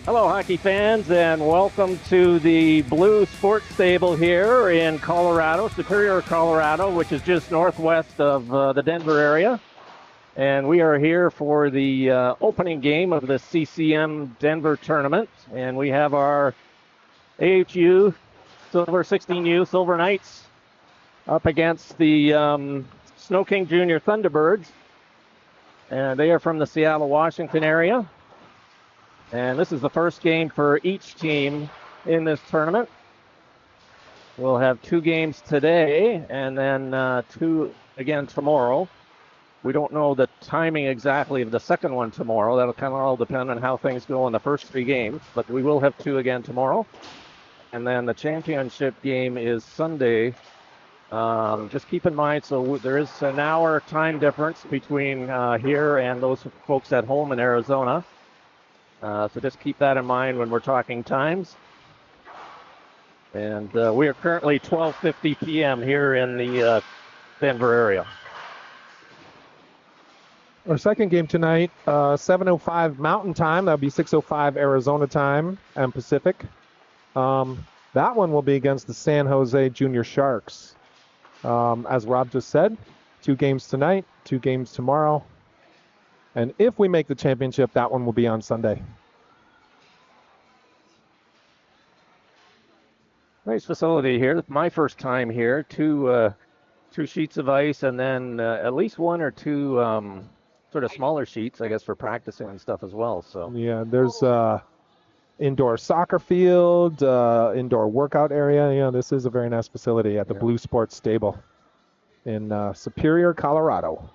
Hello, hockey fans, and welcome to the Blue Sports Stable here in Colorado, Superior, Colorado, which is just northwest of the Denver area. And we are here for the opening game of the CCM Denver tournament. And we have our AHU Silver 16U Silver Knights up against the Sno-Kings Junior Thunderbirds. And they are from the Seattle, Washington area. And this is the first game for each team in this tournament. We'll have 2 games today and then 2 again tomorrow. We don't know the timing exactly of the second one tomorrow. That'll kind of all depend on how things go in the first 3 games. But we will have 2 again tomorrow. And then the championship game is Sunday. Just keep in mind, so there is an hour time difference between here and those folks at home in Arizona. So just keep that in mind when we're talking times. And we are currently 12:50 p.m. here in the Denver area. Our second game tonight, 7:05 Mountain Time. That'll be 6:05 Arizona time and Pacific. That one will be against the San Jose Junior Sharks. As Rob just said, 2 games tonight, 2 games tomorrow. And if we make the championship, that one will be on Sunday. Nice facility here. My first time here. 2 sheets of ice and then at least 1 or 2 sort of smaller sheets, I guess, for practicing and stuff as well. So yeah, there's indoor soccer field, indoor workout area. Yeah, this is a very nice facility at the Blue Sports Stable in Superior, Colorado.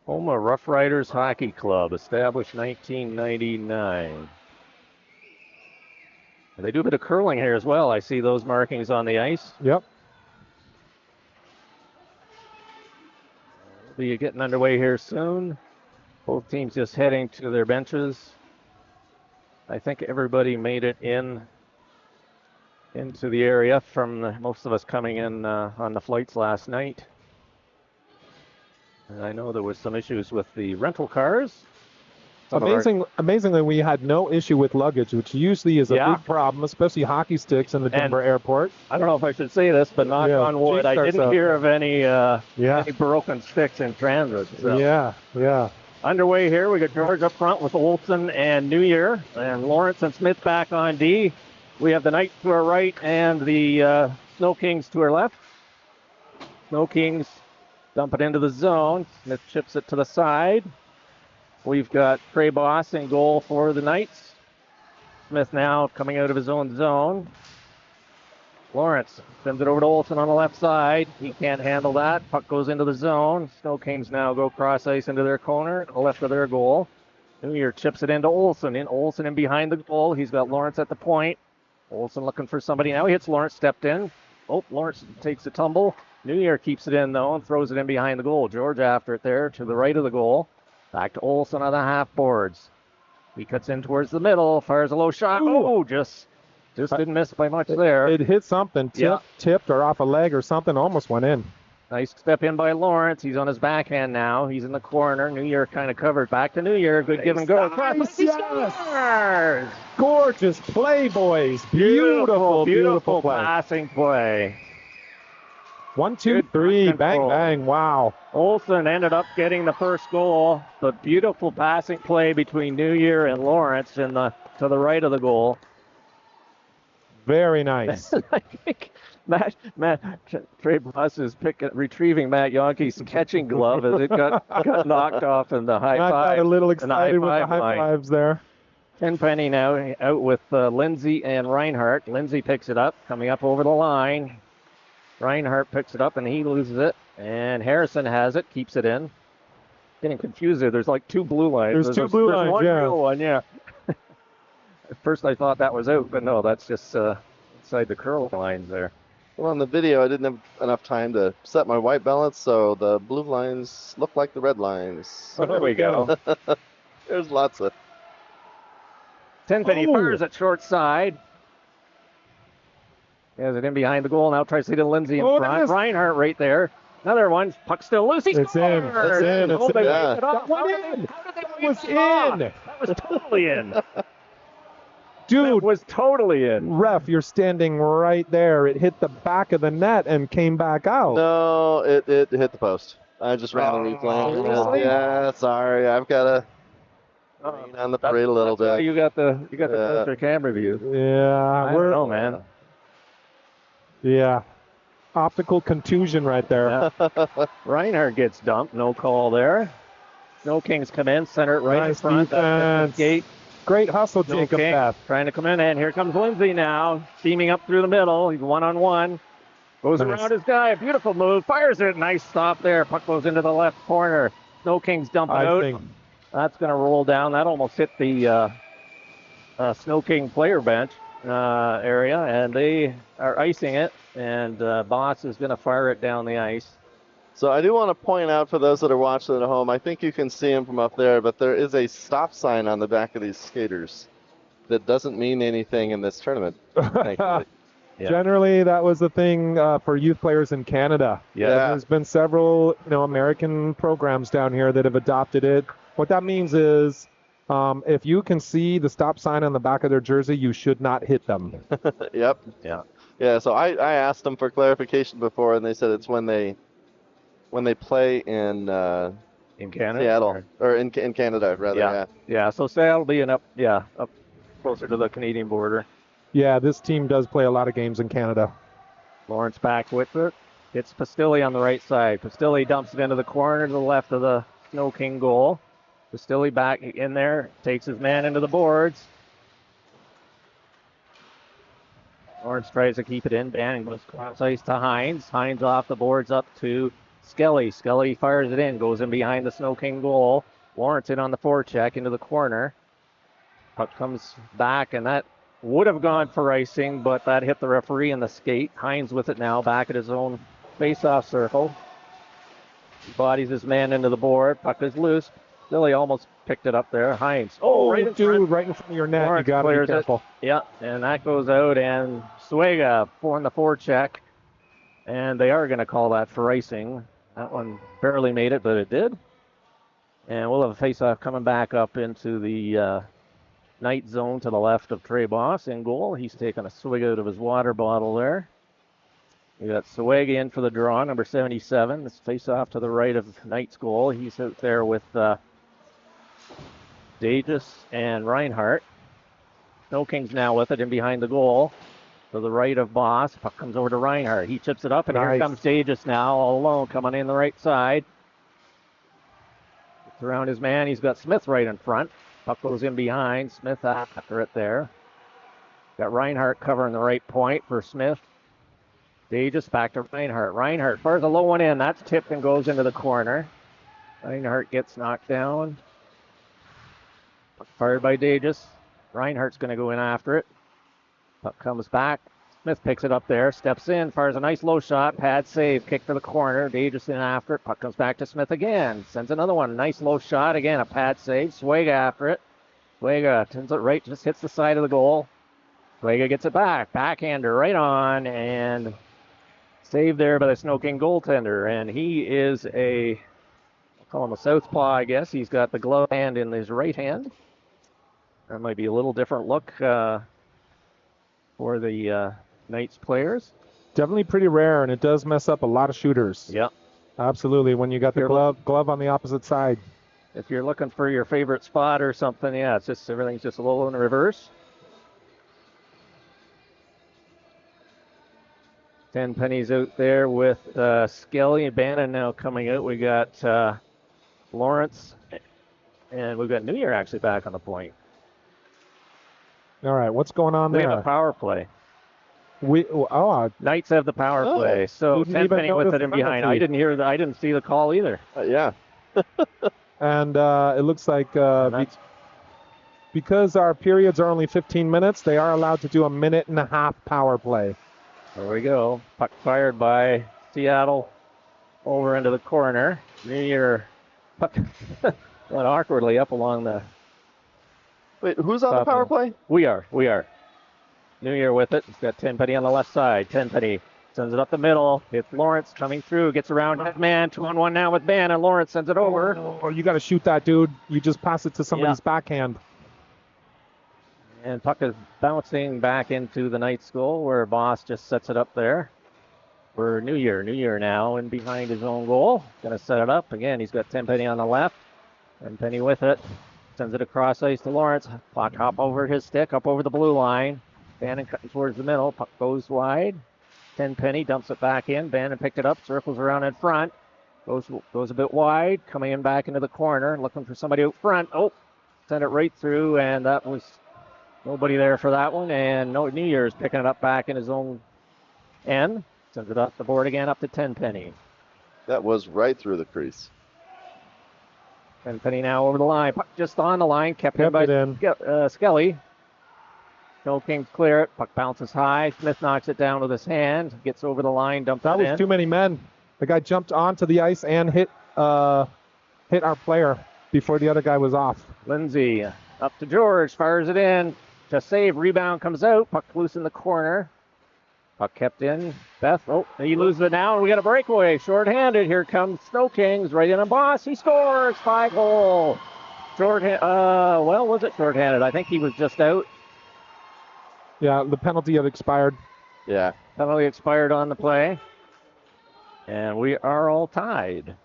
Home of Rough Riders Hockey Club, established 1999. They do a bit of curling here as well. I see those markings on the ice. Yep. We'll be getting underway here soon. Both teams just heading to their benches. I think everybody made it into the area from most of us coming in on the flights last night. And I know there was some issues with the rental cars. Amazingly, we had no issue with luggage, which usually is a big problem, especially hockey sticks in the Denver airport. I don't know if I should say this, but knock on wood, I didn't hear of any broken sticks in transit. So. Yeah. Underway here, we got George up front with Olson and New Year, and Lawrence and Smith back on D. We have the Knights to our right and the Sno-Kings to our left. Sno-Kings dump it into the zone. Smith chips it to the side. We've got Trey Boss in goal for the Knights. Smith now coming out of his own zone. Lawrence sends it over to Olson on the left side. He can't handle that. Puck goes into the zone. Sno-Kings now go cross ice into their corner, left of their goal. New Year chips it into Olson. Olson in behind the goal. He's got Lawrence at the point. Olson looking for somebody now. He hits Lawrence, stepped in. Oh, Lawrence takes a tumble. New Year keeps it in, though, and throws it in behind the goal. George after it there to the right of the goal. Back to Olson on the half boards. He cuts in towards the middle, fires a low shot. Ooh. Oh, just didn't miss by much there. It hit something, tipped or off a leg or something, almost went in. Nice step in by Lawrence. He's on his backhand now. He's in the corner. New Year kind of covered. Back to New Year. Good give and go. Yes. Gorgeous play, boys. Beautiful play. Passing play. 1, 2, 3. Bang, bang. Wow. Olson ended up getting the first goal. The beautiful passing play between New Year and Lawrence to the right of the goal. Very nice. I think Trey Boss is retrieving Matt Yonke's catching glove as it got knocked off in the high five. I got a little excited with the high fives there. Tenpenny now out with Lindsay and Reinhardt. Lindsay picks it up, coming up over the line. Reinhardt picks it up and he loses it. And Harrison has it, keeps it in. Getting confused there. There's like 2 blue lines. There's 2 blue lines, one real one, yeah. At first I thought that was out, but no, that's just inside the curl lines there. Well, on the video, I didn't have enough time to set my white balance, so the blue lines look like the red lines. Oh, there we go. There's lots of... Tenpenny fires at short side. Has it in behind the goal. Now tries to hit Lindsay in front. Reinhardt right there. Another one. Puck still loose. He it's in. It's in. It's in. That was in. That was totally in. Dude, was totally in. ref, you're standing right there. It hit the back of the net and came back out. No, it hit the post. I just ran the replay. Seriously? Yeah, sorry. I've got to rain on the parade a little That's why bit. you got the closer camera view. Yeah, I don't know, man. Yeah. Optical contusion right there. Yeah. Reinhardt gets dumped. No call there. Sno-Kings come in, center it right in Nice front. defense. Gate. Great hustle, No Jacob King Beth. trying to come in, and here comes Lindsay now, steaming up through the middle. He's one-on-one. Goes Nice. around his guy. Beautiful move. Fires it. Nice stop there. Puck goes into the left corner. Sno-Kings dumping I out. think That's going to roll down. That almost hit the Sno-King player bench area, and they are icing it. And Boss is going to fire it down the ice. So I do want to point out for those that are watching at home, I think you can see them from up there, but there is a stop sign on the back of these skaters that doesn't mean anything in this tournament, thankfully. Yeah. generally that was the thing for youth players in Canada. Yeah. There's been several, American programs down here that have adopted it. What that means is if you can see the stop sign on the back of their jersey, you should not hit them. Yep. Yeah. Yeah, so I asked them for clarification before, and they said it's when they play in Canada? Seattle, or in Canada, rather, yeah. Yeah, so Seattle being up closer to the Canadian border. Yeah, this team does play a lot of games in Canada. Lawrence back with it. It's Pastilli on the right side. Pastilli dumps it into the corner to the left of the Sno-King goal. Pastilli back in there, takes his man into the boards. Lawrence tries to keep it in, and goes cross ice to Hines. Hines off the boards up to Skelly. Skelly fires it in, goes in behind the Sno-King goal. Lawrence in on the forecheck into the corner. Puck comes back, and that would have gone for icing, but that hit the referee in the skate. Hines with it now, back at his own face-off circle. He bodies his man into the board. Puck is loose. Billy almost picked it up there. Hines. Oh, right in dude, front. right in front of your net. Lawrence You got to be clears it. careful. Yeah, and that goes out, and Suega on the forecheck. And they are going to call that for icing. That one barely made it, but it did. And we'll have a face-off coming back up into the night zone to the left of Trey Boss in goal. He's taking a swig out of his water bottle there. We got Suega in for the draw, number 77. This face-off to the right of Knight's goal. He's out there with Davis and Reinhardt. Sno-Kings now with it in behind the goal. To the right of Boss. Puck comes over to Reinhardt. He chips it up, and here comes Davis now, all alone, coming in the right side. Gets around his man. He's got Smith right in front. Puck goes in behind. Smith after it there. Got Reinhardt covering the right point for Smith. Davis back to Reinhardt. Reinhardt fires a low one in. That's tipped and goes into the corner. Reinhardt gets knocked down. Puck fired by Davis. Reinhardt's going to go in after it. Puck comes back. Smith picks it up there, steps in, fires a nice low shot, pad save, kick to the corner. Davis in after it. Puck comes back to Smith again. Sends another one. Nice low shot. Again, a pad save. Suega after it. Suega turns it right, just hits the side of the goal. Suega gets it back. Backhander right on, and saved there by the Sno-King goaltender. And he is I'll call him a southpaw, I guess. He's got the glove hand in his right hand. That might be a little different look for the Knights players. Definitely pretty rare, and it does mess up a lot of shooters. Yep. Absolutely, when you got the glove on the opposite side. If you're looking for your favorite spot or something, yeah, it's just everything's just a little in reverse. 10 pennies out there with Skelly and Bannon now coming out. We got Lawrence, and we've got New Year actually back on the point. All right, what's going on there? We have a power play. Knights have the power play. So didn't even Tenpenny with notice it in the behind. penalty. I didn't hear I didn't see the call either. Yeah. And it looks like because our periods are only 15 minutes, they are allowed to do a minute and a half power play. There we go. Puck fired by Seattle over into the corner. New Year puck went awkwardly up along the. Wait, who's on the power play? We are. New Year with it. He's got Tenpenny on the left side. Tenpenny sends it up the middle. It's Lawrence coming through. Gets around his man. 2-on-1 now with Ban, and Lawrence sends it over. Oh, you got to shoot that, dude. You just pass it to somebody's backhand. And puck is bouncing back into the Knights goal where Boss just sets it up there for New Year. New Year now and behind his own goal. Going to set it up. Again, he's got Tenpenny on the left. Tenpenny with it. Sends it across ice to Lawrence. Puck hop over his stick, up over the blue line. Bannon cutting towards the middle. Puck goes wide. Tenpenny dumps it back in. Bannon picked it up, circles around in front. Goes a bit wide, coming in back into the corner, looking for somebody out front. Oh, sent it right through, and that was nobody there for that one. And no, New Year's picking it up back in his own end. Sends it off the board again up to Tenpenny. That was right through the crease. Tenpenny now over the line. Puck just on the line, kept in by Skelly. Sno-Kings clear it. Puck bounces high. Smith knocks it down with his hand. Gets over the line, dumps it in. That was too many men. The guy jumped onto the ice and hit our player before the other guy was off. Lindsay up to George, fires it in. To save, rebound comes out. Puck loose in the corner. Puck kept in. Beth, he loses it now, and we got a breakaway. Short-handed. Here comes Sno-Kings right in on Boss. He scores. 5-goal. Was it short-handed? I think he was just out. Yeah, the penalty had expired. Yeah. Penalty expired on the play. And we are all tied.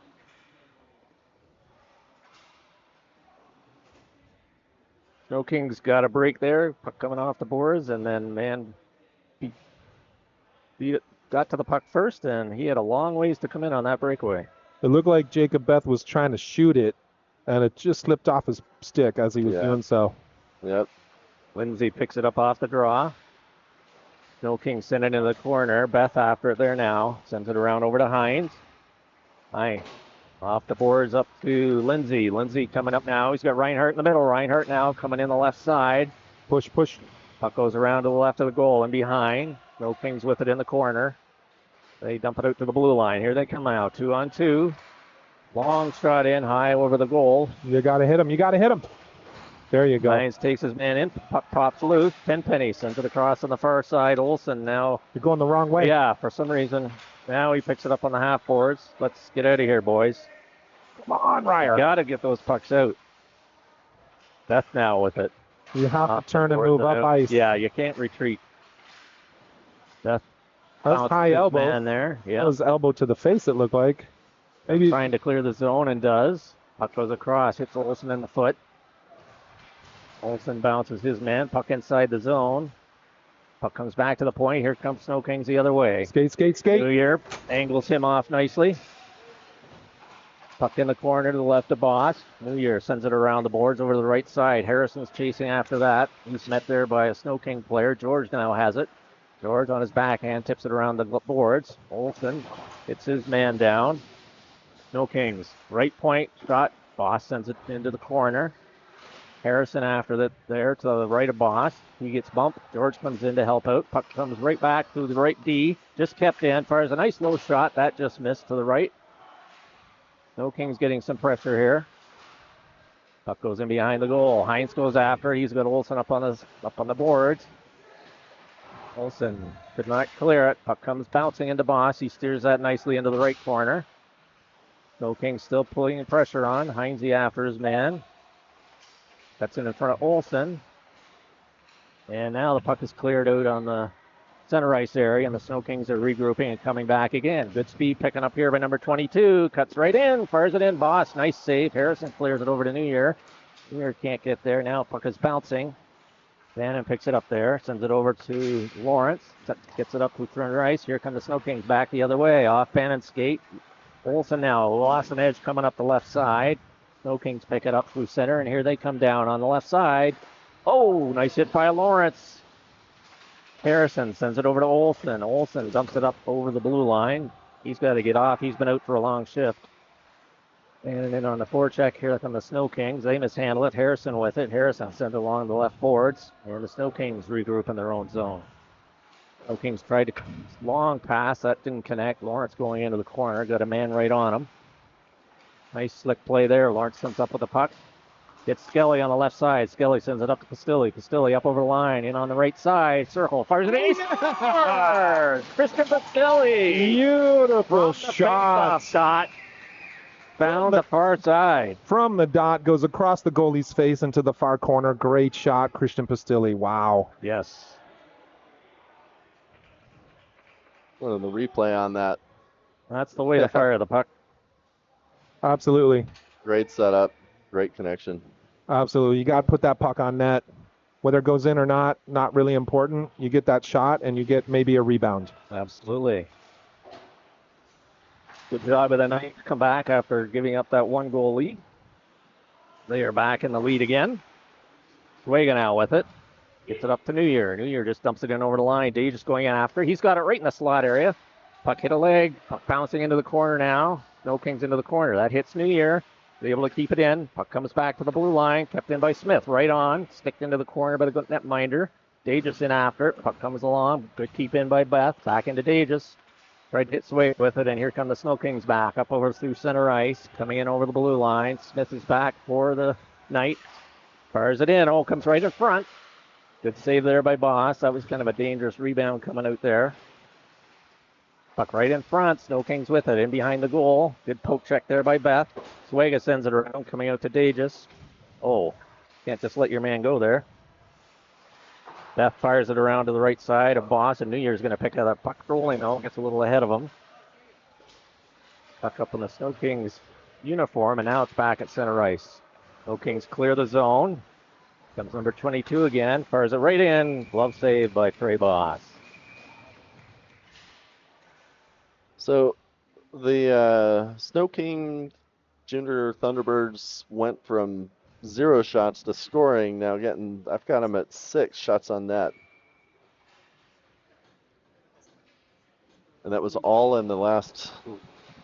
Sno-Kings got a break there. Puck coming off the boards, and then got to the puck first, and he had a long ways to come in on that breakaway. It looked like Jacob Beth was trying to shoot it, and it just slipped off his stick as he was doing so. Yep. Lindsay picks it up off the draw. Sno-Kings send it into the corner. Beth after it there now. Sends it around over to Hines. Off the boards up to Lindsay. Lindsay coming up now. He's got Reinhardt in the middle. Reinhardt now coming in the left side. Push. Puck goes around to the left of the goal and behind. Sno-Kings with it in the corner. They dump it out to the blue line. Here they come now. 2-on-2. Long shot in high over the goal. You got to hit him. There you go. Hines takes his man in. Puck pops loose. Tenpenny sends it across on the far side. Olsen now. You're going the wrong way. Yeah, for some reason. Now he picks it up on the half boards. Let's get out of here, boys. Come on, Ryer. Got to get those pucks out. Beth now with it. You have to turn and move up ice. Yeah, you can't retreat. Beth. That's high elbow. Man there. Yeah. That was elbow to the face, it looked like. Maybe trying to clear the zone and does. Puck goes across. Hits Olsen in the foot. Olsen bounces his man. Puck inside the zone. Puck comes back to the point. Here comes Sno-Kings the other way. Skate. New Year angles him off nicely. Puck in the corner to the left of Boss. New Year sends it around the boards over to the right side. Harrison's chasing after that. He's met there by a Sno-King player. George now has it. George on his backhand tips it around the boards. Olsen hits his man down. Sno-Kings right point shot. Boss sends it into the corner. Harrison after that there to the right of Boss. He gets bumped. George comes in to help out. Puck comes right back to the right D. Just kept in. Fires a nice low shot. That just missed to the right. Sno-Kings getting some pressure here. Puck goes in behind the goal. Hines goes after. He's got Olsen up on the boards. Olsen could not clear it. Puck comes bouncing into Boss. He steers that nicely into the right corner. Sno-Kings still pulling pressure on. Hines after his man. That's in front of Olsen. And now the puck is cleared out on the center ice area, and the Sno-Kings are regrouping and coming back again. Good speed picking up here by number 22. Cuts right in, fires it in. Boss, nice save. Harrison clears it over to New Year. New Year can't get there. Now puck is bouncing. Bannon picks it up there, sends it over to Lawrence. Gets it up to center ice. Here come the Sno-Kings back the other way. Off Bannon's skate. Olsen now lost an edge coming up the left side. Sno-Kings pick it up through center, and here they come down on the left side. Oh, nice hit by Lawrence. Harrison sends it over to Olsen. Olsen dumps it up over the blue line. He's got to get off. He's been out for a long shift. And then on the forecheck, here come the Sno-Kings. They mishandle it. Harrison with it. Harrison sent it along the left boards. And the Sno-Kings regroup in their own zone. Sno-Kings tried to long pass. That didn't connect. Lawrence going into the corner. Got a man right on him. Nice slick play there. Lawrence comes up with the puck. Gets Skelly on the left side. Skelly sends it up to Castilli. Castilli up over the line. In on the right side. Circle. Fires it in. Christian Castilli. Beautiful shot. Shot. found the far side. From the dot, goes across the goalie's face into the far corner. Great shot, Christian Pastilli. Wow. Yes. Well, the replay on that. That's the way to fire the puck. Absolutely. Great setup. Great connection. Absolutely. You got to put that puck on net. Whether it goes in or not really important. You get that shot, and you get maybe a rebound. Absolutely. Good job of the Knights to come back after giving up that 1-goal lead. They are back in the lead again. Swayga now with it. Gets it up to New Year. New Year just dumps it in over the line. Day just going in after. He's got it right in the slot area. Puck hit a leg. Puck bouncing into the corner now. Sno-Kings into the corner. That hits New Year. They're able to keep it in. Puck comes back to the blue line. Kept in by Smith. Right on. Sticked into the corner by the netminder. Dages in after it. Puck comes along. Good keep in by Beth. Back into Dages. Tried to hit Sway with it, and here come the Sno-Kings back up over through center ice. Coming in over the blue line. Smith is back for the Knights. Fires it in. Oh, comes right in front. Good save there by Boss. That was kind of a dangerous rebound coming out there. Puck right in front. Sno-Kings with it. In behind the goal. Good poke check there by Beth. Swayga sends it around. Coming out to Dages. Oh, can't just let your man go there. Beth fires it around to the right side of Boss, and New Year's going to pick up that puck rolling though. Gets a little ahead of him. Puck up in the Sno-Kings uniform, and now it's back at center ice. Sno-Kings clear the zone. Comes number 22 again. Fires it right in. Glove save by Trey Boss. So the Sno-King Junior Thunderbirds went from 0 shots to scoring. Now I've got them at 6 shots on net. And that was all in the last,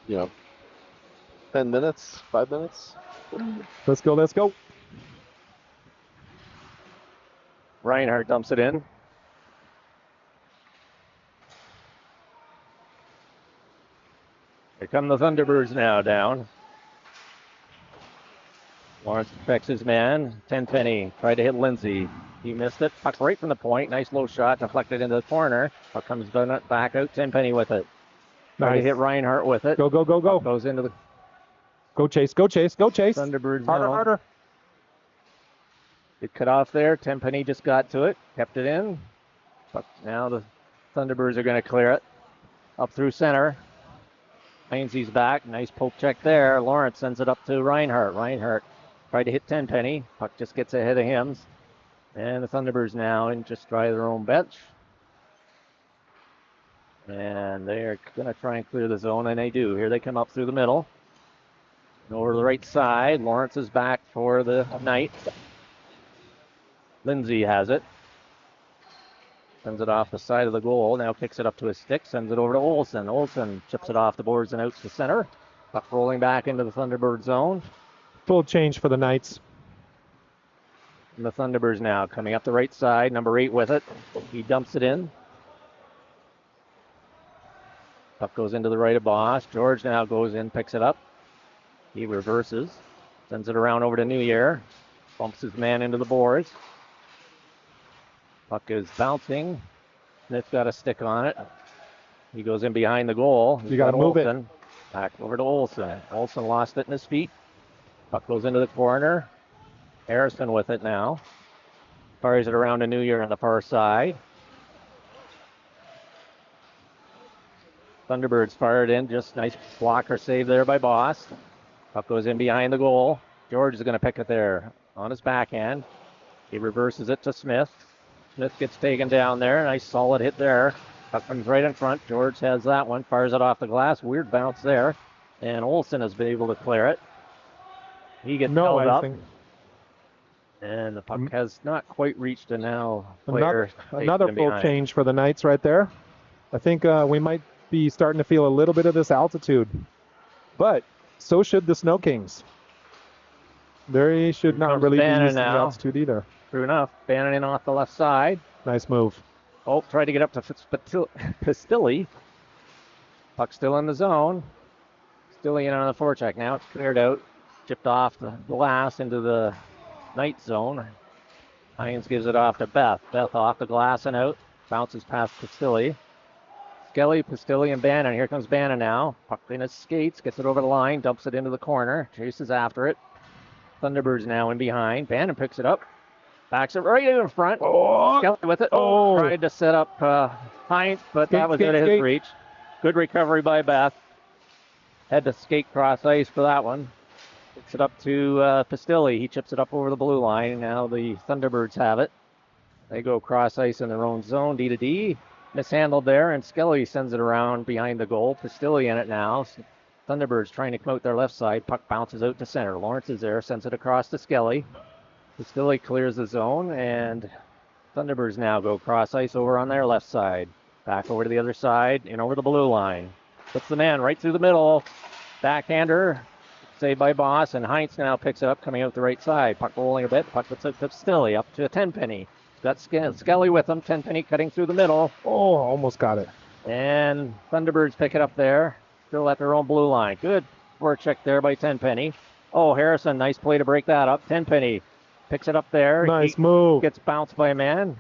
10 minutes, 5 minutes. Let's go. Reinhardt dumps it in. Here come the Thunderbirds now down. Lawrence checks his man. Tenpenny tried to hit Lindsay. He missed it. Puck right from the point. Nice low shot deflected into the corner. Puck comes back out. Tenpenny with it. Tried to hit Reinhardt with it. Go. Puck goes into the Go chase. Thunderbirds. Harder. It cut off there. Tenpenny just got to it. Kept it in. But now the Thunderbirds are going to clear it. Up through center. Ainsley's back. Nice poke check there. Lawrence sends it up to Reinhardt. Reinhardt tried to hit Tenpenny. Puck just gets ahead of him. And the Thunderbirds now and just try their own bench. And they're going to try and clear the zone, and they do. Here they come up through the middle. And over to the right side. Lawrence is back for the Knights. Lindsay has it. Sends it off the side of the goal. Now kicks it up to his stick. Sends it over to Olsen. Olsen chips it off the boards and out to center. Puck rolling back into the Thunderbird zone. Full change for the Knights. And the Thunderbirds now coming up the right side. Number 8 with it. He dumps it in. Puck goes into the right of Boss. George now goes in, picks it up. He reverses. Sends it around over to New Year. Bumps his man into the boards. Puck is bouncing. Smith got a stick on it. He goes in behind the goal. You got to move Olsen. it. Back over to Olsen. Olsen lost it in his feet. Puck goes into the corner. Harrison with it now. Fires it around to New Year on the far side. Thunderbirds fired in. Just nice blocker save there by Boss. Puck goes in behind the goal. George is going to pick it there on his backhand. He reverses it to Smith. Smith gets taken down there. Nice solid hit there. Puck comes right in front. George has that one. Fires it off the glass. Weird bounce there. And Olsen has been able to clear it. He gets held up. And the puck has not quite reached a now player. Another full change for the Knights right there. I think we might be starting to feel a little bit of this altitude. But so should the Sno-Kings. They should not really be using the altitude either. True enough. Bannon in off the left side. Nice move. Oh, tried to get up to Pastilli. Puck still in the zone. Pastilli in on the forecheck. Now it's cleared out. Chipped off the glass into the Knight zone. Hines gives it off to Beth. Beth off the glass and out. Bounces past Pastilli. Skelly, Pistilli, and Bannon. Here comes Bannon now. Puck in his skates, gets it over the line, dumps it into the corner, chases after it. Thunderbirds now in behind. Bannon picks it up, backs it right in front. Skelly with it. Tried to set up Heinz, but that was out of his reach. Good recovery by Beth. Had to skate cross ice for that one. Picks it up to Pistilli. He chips it up over the blue line. Now the Thunderbirds have it. They go cross ice in their own zone, D to D. Mishandled there, and Skelly sends it around behind the goal. Pistilli in it now. Thunderbirds trying to come out their left side. Puck bounces out to center. Lawrence is there, sends it across to Skelly. Pistilli clears the zone, and Thunderbirds now go cross ice over on their left side. Back over to the other side and over the blue line. Puts the man right through the middle. Backhander, saved by Boss, and Heinz now picks it up coming out the right side. Puck rolling a bit. Puck puts it to Pistilli up to a Tenpenny. Got Skelly with him. Tenpenny cutting through the middle. Almost got it. And Thunderbirds pick it up there. Still at their own blue line. Good forecheck there by Tenpenny. Harrison, nice play to break that up. Tenpenny picks it up there. Nice move. Gets bounced by a man.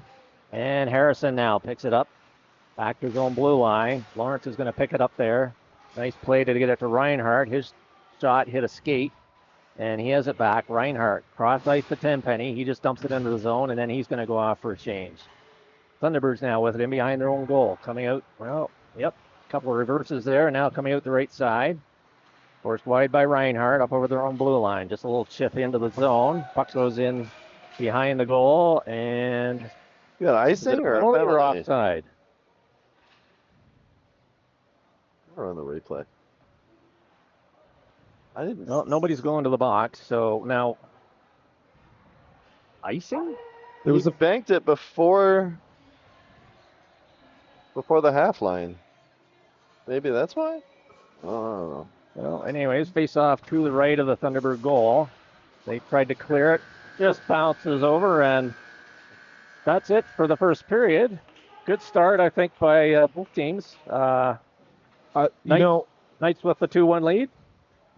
And Harrison now picks it up. Back to his own blue line. Lawrence is going to pick it up there. Nice play to get it to Reinhardt. His shot hit a skate. And he has it back. Reinhardt cross ice to Tenpenny. He just dumps it into the zone, and then he's going to go off for a change. Thunderbirds now with it in behind their own goal. Coming out, couple of reverses there. Now coming out the right side. Forced wide by Reinhardt up over their own blue line. Just a little chip into the zone. Puck goes in behind the goal, and You got icing or offside? Or on the replay? I didn't. No, nobody's going to the box. So now, icing? There was banked it before the half line. Maybe that's why? I don't know. Well, anyways, face off to the right of the Thunderbird goal. They tried to clear it. Just bounces over, and that's it for the first period. Good start, I think, by both teams. Knights with the 2-1 lead.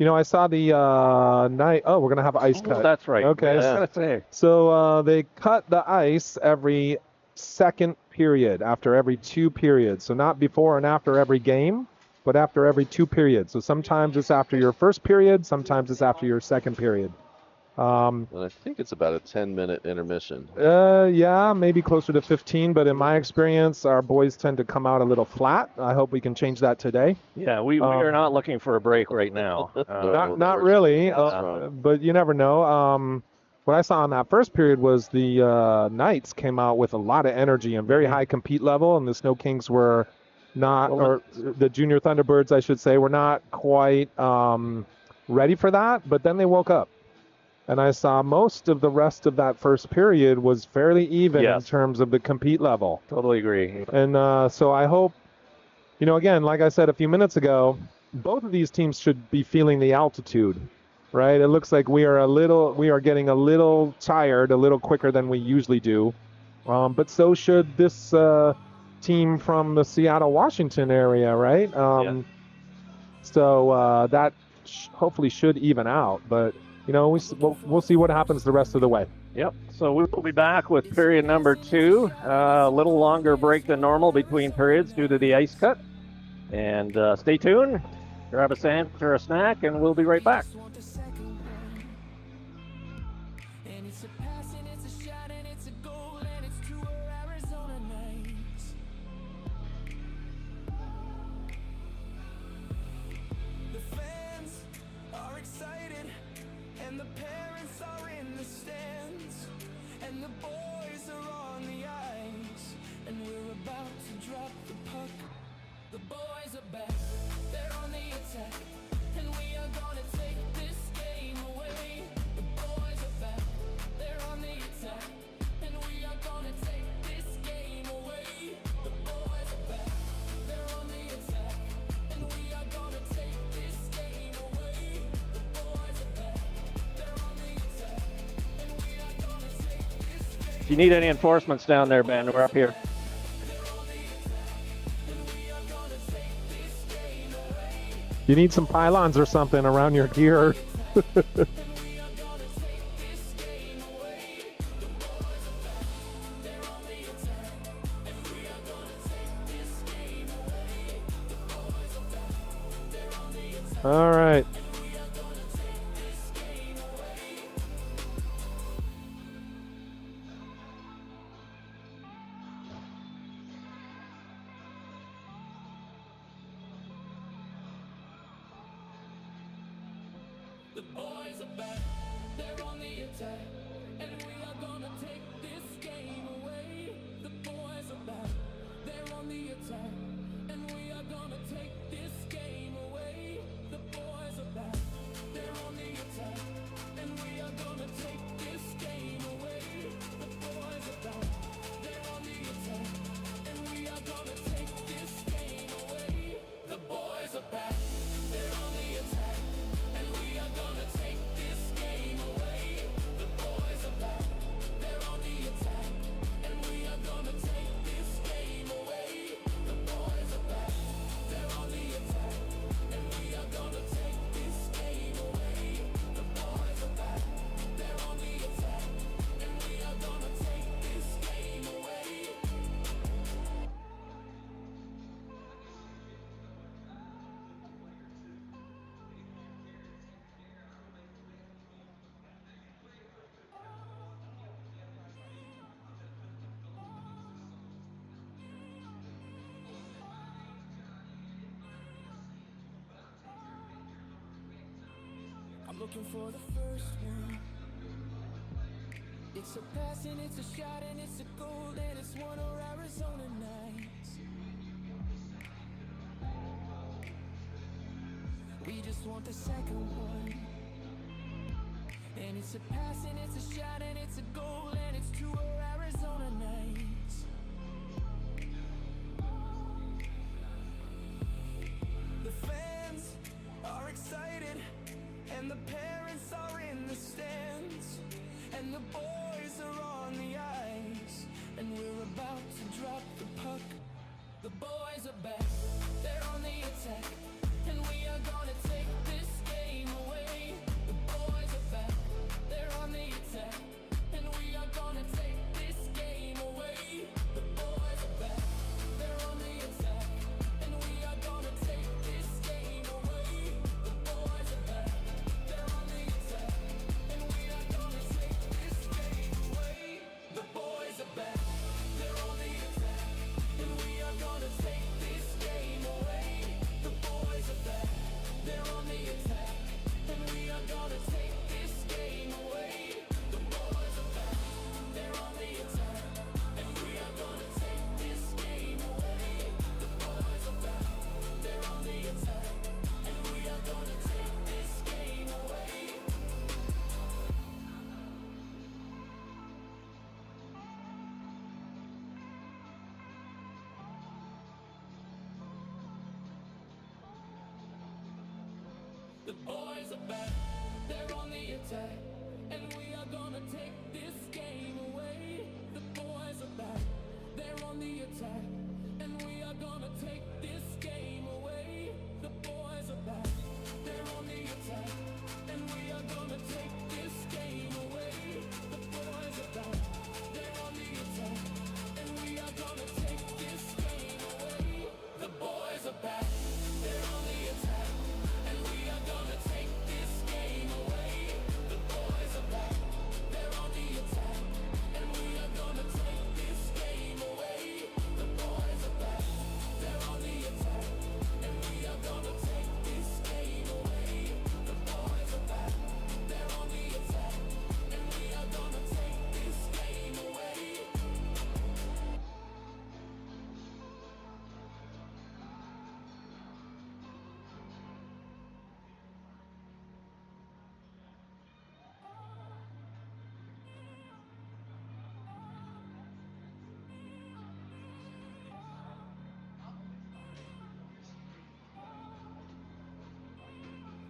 I saw the night. Oh, we're going to have ice cut. That's right. Okay. I was going to say. So they cut the ice every second period, after every 2 periods. So not before and after every game, but after every 2 periods. So sometimes it's after your first period, sometimes it's after your second period. And I think it's about a 10-minute intermission. Yeah, maybe closer to 15, but in my experience, our boys tend to come out a little flat. I hope we can change that today. Yeah, we are not looking for a break right now. Not really, but you never know. What I saw in that first period was the Knights came out with a lot of energy and very high compete level, and the Sno-Kings were not, or the Junior Thunderbirds, I should say, were not quite ready for that, but then they woke up. And I saw most of the rest of that first period was fairly even in terms of the compete level. Totally agree. And so I hope, again, like I said a few minutes ago, both of these teams should be feeling the altitude, right? It looks like we are getting a little tired, a little quicker than we usually do. But so should this team from the Seattle, Washington area, right? So that hopefully should even out, but we'll see what happens the rest of the way. Yep. So we will be back with period number 2. A little longer break than normal between periods due to the ice cut. And stay tuned. Grab a sandwich or a snack, and we'll be right back. If you need any enforcements down there, Ben, we're up here. You need some pylons or something around your gear. All right. The boys are back, they're on the attack, and we are gonna take this game away. The boys are back, they're on the attack, and we are gonna take this game away. The boys are back, they're on the attack, and we are gonna take this game away. The boys are back, they're on the attack, and we are gonna take this game away. The boys are back, they're on the attack, and we are gonna take this game away. The boys are back, they're on the attack, and we are gonna take this game away. The boys are back, they're on the attack, and we are gonna take this game away. The boys are back, they're on the attack, and we are gonna take this game away. I'm looking for the first one. It's a pass and it's a shot and it's a goal and it's one of Arizona nights. We just want the second one. And it's a pass and it's a shot and it's a goal and it's two of Arizona nights. The fans are excited and the parents are in the stands, and the boys are on the ice, and we're about to drop the puck. The boys are back, they're on the attack, and we are gonna take this game away. The boys are back, they're on the attack, and we are gonna take this game away. The boys are back, they're on the attack, and we are gonna take this game away. The boys are back, they're on the attack, and we are gonna take this game away. The boys are back, they're on the attack, and we are gonna take this game away. The boys are back, they're on the attack, and we are gonna take this game away. The boys are back, they're on the attack, and we are gonna take this game away. The boys are back, they're on the attack, and we are gonna take this game away. The boys are back, they're on the attack, and we are gonna take this game away. The boys are back, they're on the attack, and we are gonna take this game away. The boys are back, they're on the attack, and we are gonna take this game away. The boys are back, they're on the attack, and we are gonna take this game away. The boys are back, they're on the attack, and we are gonna take this game away. The boys are back, they're on the attack, and we are gonna take this game away. The boys are back, they're on the attack, and we are gonna take this game away. The boys are back, they're on the attack, and we are gonna take this game away.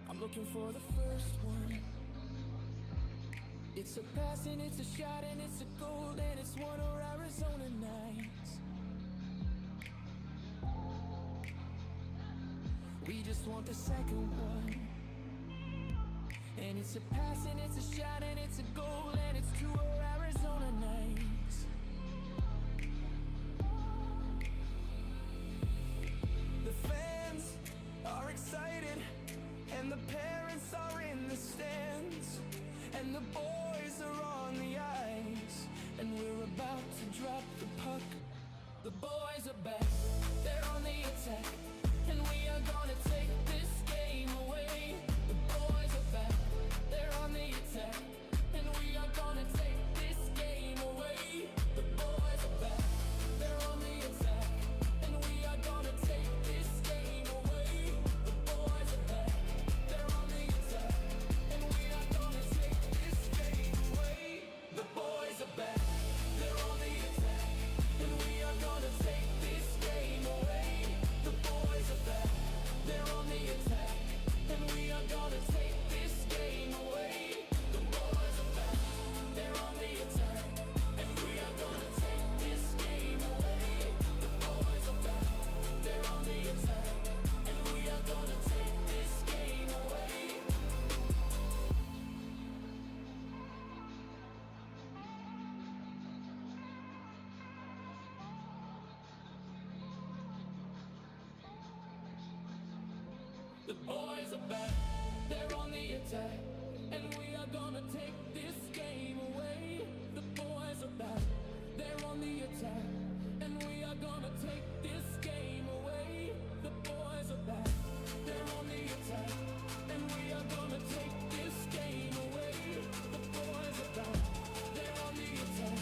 I'm looking for the first one. It's a pass and it's a shot and it's a goal and it's one of Arizona nights. We just want the second one. And it's a pass and it's a shot and it's a goal and it's two of Arizona nights. The fans are excited The boys are back, they're on the attack, and we are gonna take this game away. The boys are back, they're on the attack, and we are gonna take this game away. The boys are back, they're on the attack, and we are gonna take this game away. The boys are back, they're on the attack,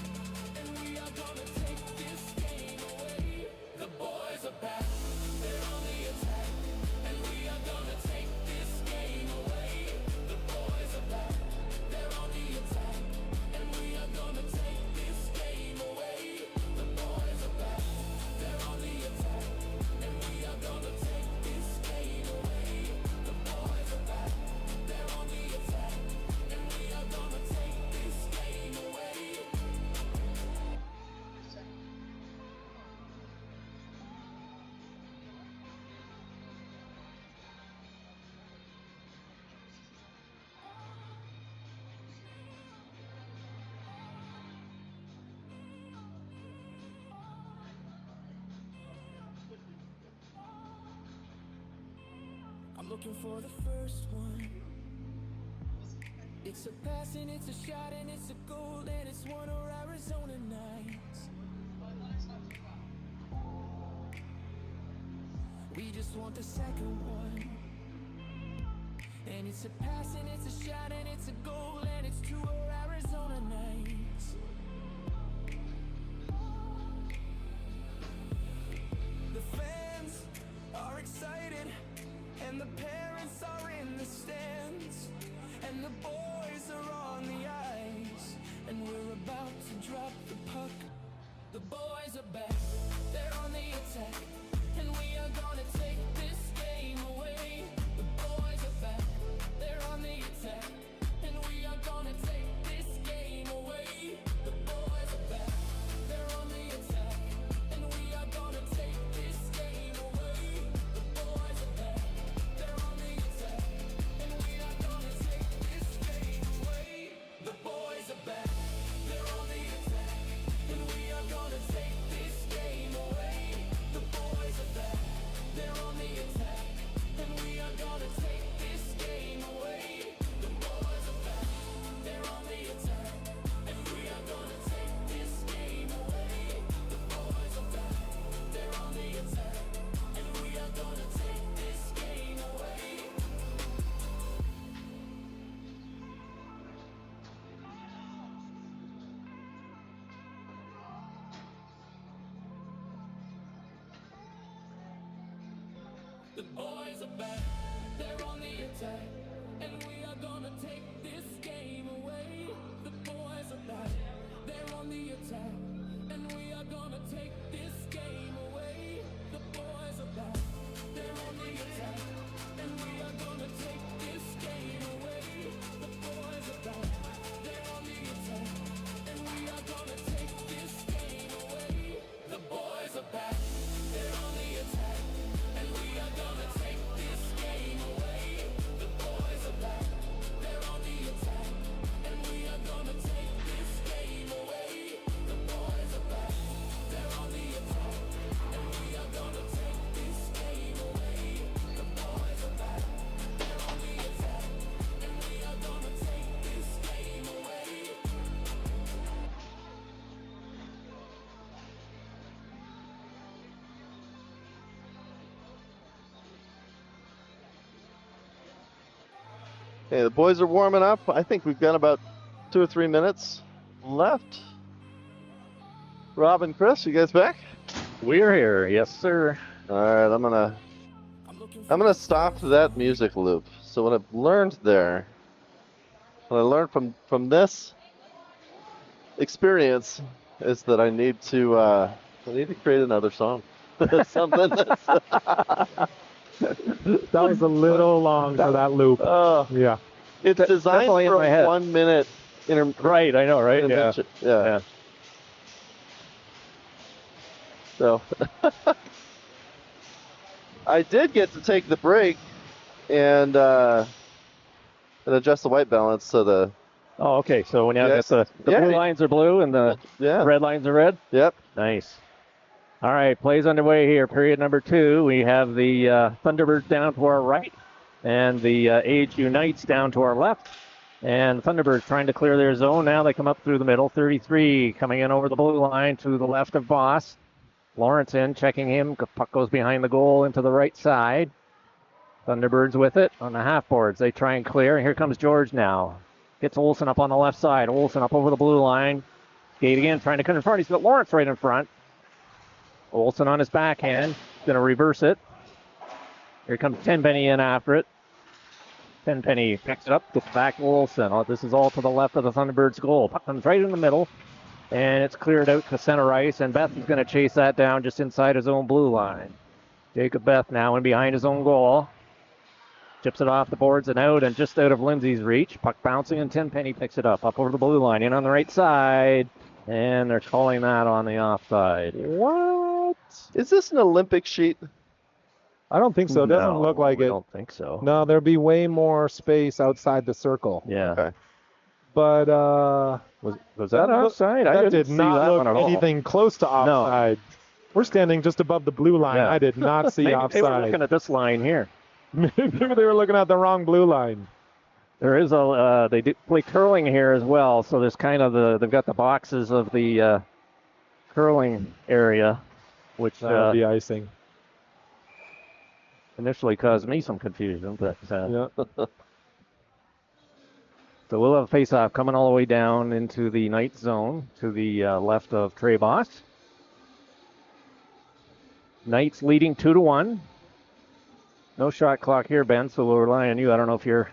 and we are gonna take this game away. The boys are back, they're on the attack, and we are gonna take this game away. The boys are back, they're on the attack, and we are gonna take this game away. The boys are back, they're on the attack, and we are gonna take this game away. The boys are back, they're on the attack, and we are gonna take this game away. I'm looking for the first one. It's a pass and it's a shot and it's a goal and it's one of Arizona nights. We just want the second one. And it's a pass and it's a shot and it's a goal and it's two of Arizona nights. The fans are excited and the parents are in the stands, and the boys are on the ice, and we're about to drop the puck. The boys are back, they're on the attack, and we are gonna take this game away. The boys are back, they're on the attack, and we are gonna take this game away. The boys are back, they're on the attack, and we are gonna take this game away. The boys are back, they're on the attack, and we are gonna take this game away. The boys are back, they're on the attack, and we are gonna take this game away. The boys are back, they're on the attack, and we are gonna take this game away. The boys are back, they're on the attack, and we are gonna take this game away. The boys are back, they're on the attack, and we are gonna take this game away. The boys are back, they're on the attack, and we are gonna take this game away. The boys are back, they're on the attack, and we are gonna take this game away. The boys are back, they're on the attack, and we are gonna take this game away. The boys are back, they're on the attack, and we are gonna take this game away. The boys are back, they're on the attack, and we are gonna take this game away. The boys are back, they're on the attack, and we are gonna take this game away. The boys are back, they're on the attack, and we are gonna take this game away. The boys are back, they're on the attack, and we are gonna take this game away. Okay, the boys are warming up. I think we've got about 2 or 3 minutes left. Rob and Chris, you guys back? We're here, yes, sir. All right, I'm gonna stop that music loop. So what I've learned there, what I learned from this experience, is that I need to create another song. Something that's That was a little long for that loop. Yeah. it's designed definitely in for my a head. 1 minute Right, I know, right? Yeah. intervention. Yeah. So I did get to take the break and adjust the white balance so the Oh, okay. So when you have Yes. the Yeah. blue lines are blue and the yeah. red lines are red? Yep. Nice. All right, plays underway here. Period number 2. We have the Thunderbirds down to our right. And the AHU Knights down to our left. And Thunderbirds trying to clear their zone. Now they come up through the middle. 33 coming in over the blue line to the left of Boss. Lawrence in, checking him. Puck goes behind the goal into the right side. Thunderbirds with it on the half boards. They try and clear. And here comes George now. Gets Olsen up on the left side. Olsen up over the blue line. Skate again, trying to cut in front. He's got Lawrence right in front. Olsen on his backhand. Going to reverse it. Here comes Tenpenny in after it. Tenpenny picks it up, gets back to Olsen. Oh, this is all to the left of the Thunderbirds' goal. Puck comes right in the middle, and it's cleared out to center ice, and Beth is going to chase that down just inside his own blue line. Jacob Beth now in behind his own goal. Chips it off the boards and out, and just out of Lindsay's reach. Puck bouncing, and Tenpenny picks it up over the blue line, in on the right side, and they're calling that on the offside. What? Is this an Olympic sheet? I don't think so. It doesn't look like it. I don't think so. No, there'd be way more space outside the circle. Yeah. Okay. But was that offside? I that didn't did see not that look one at all. anything close to offside. We're standing just above the blue line. Yeah. I did not see Maybe offside. they were looking at this line here. Maybe they were looking at the wrong blue line. There is they do play curling here as well, so there's kind of they've got the boxes of the curling area, which That'll be icing. initially caused me some confusion, but Yeah. so we'll have a face-off coming all the way down into the Knight zone to the left of Trey Boss. Knights leading 2-1. No shot clock here, Ben, so we'll rely on you. I don't know if you're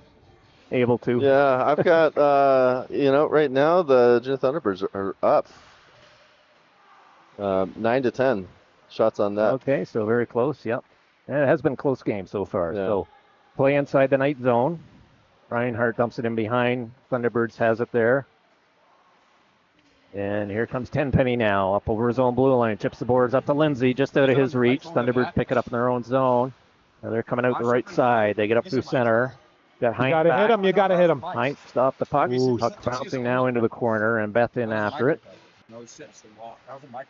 able to. Yeah, I've got, right now the Junior Thunderbirds are up 9-10 shots on that. Okay, so very close, yep. And it has been a close game so far. Yeah. So play inside the Knight zone. Reinhardt dumps it in behind. Thunderbirds has it there. And here comes Tenpenny now, up over his own blue line. Chips the boards up to Lindsay, just out of his reach. Thunderbirds pick it up in their own zone. Now they're coming out the right side. They get up through center. Got Heinz You got to hit him. You got to hit him. Heinz stopped the puck. Ooh. Puck bouncing now into the corner, and Beth in after it.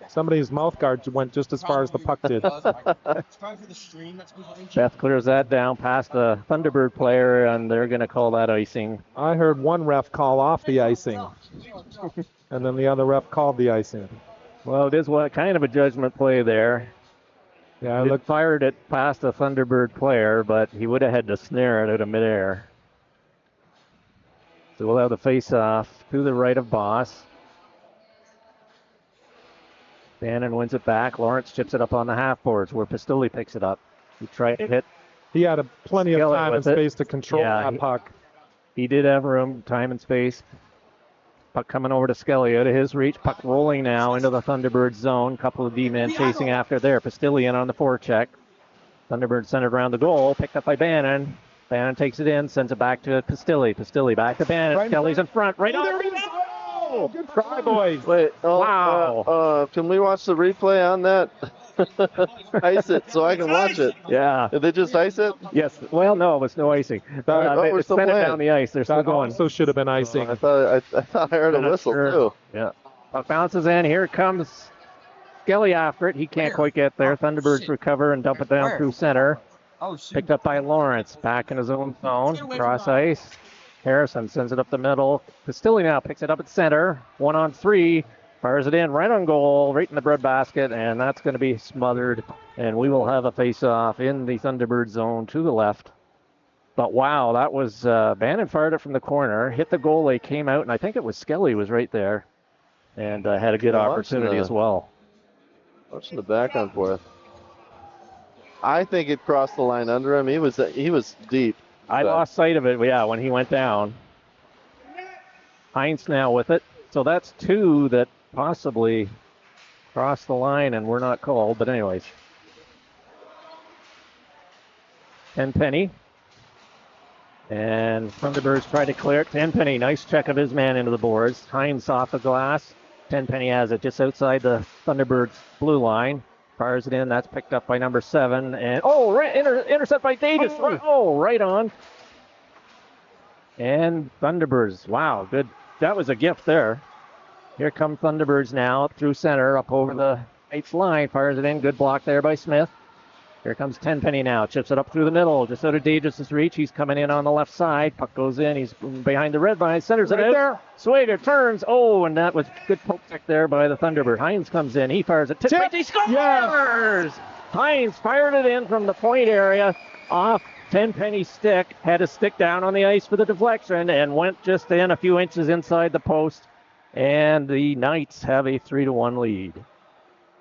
Somebody's mouth guard went just as far as the puck did. Beth clears that down past the Thunderbird player, and they're going to call that icing. I heard one ref call off the icing, and then the other ref called the icing. Well, it is kind of a judgment play there. Yeah, It fired it past the Thunderbird player, but he would have had to snare it out of midair. So we'll have the face-off to the right of Boss. Bannon wins it back. Lawrence chips it up on the half boards where Pistoli picks it up. He tried to hit. he had plenty of Skillet time and with it. space to control Yeah, that puck. He did have room, time, and space. Puck coming over to Skelly out of his reach. Puck rolling now into the Thunderbird zone. Couple of D-men chasing after there. Pistolian on the forecheck. Thunderbird centered around the goal. Picked up by Bannon. Bannon takes it in, sends it back to Pistoli. Pistoli back to Bannon. Right in Skelly's in front. Right on. Oh, good try, boys. Wait, Wow. Can we watch the replay on that? Ice it so I can watch it. Yeah. Did they just ice it? Yes. Well, no, it was no icing. we're They still sent it playing. down the ice. They're still That going. also should have been icing. I thought I heard a Not whistle sure. too. Yeah. Puck bounces in. Here comes Skelly after it. He can't quite get there. Thunderbirds recover and dump it down through center. Picked up by Lawrence. Back in his own zone. Cross ice. Harrison sends it up the middle. Castilli now picks it up at center. 1-on-3. Fires it in right on goal, right in the breadbasket, and that's going to be smothered. And we will have a face-off in the Thunderbird zone to the left. But wow, that was Bannon fired it from the corner, hit the goalie, came out, and I think it was Skelly was right there, and had a good opportunity as well. Watching the back and forth. I think it crossed the line under him. He was deep. I lost sight of it, yeah, when he went down. Heinz now with it. So that's two that possibly crossed the line and were not called. But anyways. Tenpenny. And Thunderbirds try to clear it. Tenpenny, nice check of his man into the boards. Heinz off the glass. Tenpenny has it just outside the Thunderbirds blue line. Fires it in. That's picked up by number 7. And right, intercept by Davis. Right on. And Thunderbirds. Wow, good. That was a gift there. Here come Thunderbirds now up through center, up over the Knights line. Fires it in. Good block there by Smith. Here comes Tenpenny now. Chips it up through the middle, just out of Davis' reach. He's coming in on the left side. Puck goes in. He's behind the red line. Centers it out. There. Swager turns. Oh, and that was good poke check there by the Thunderbird. Hines comes in. He fires it. Tip. He scores! Yes. Hines fired it in from the point area off Tenpenny's stick. Had his stick down on the ice for the deflection and went just in a few inches inside the post. And the Knights have a 3-1 lead.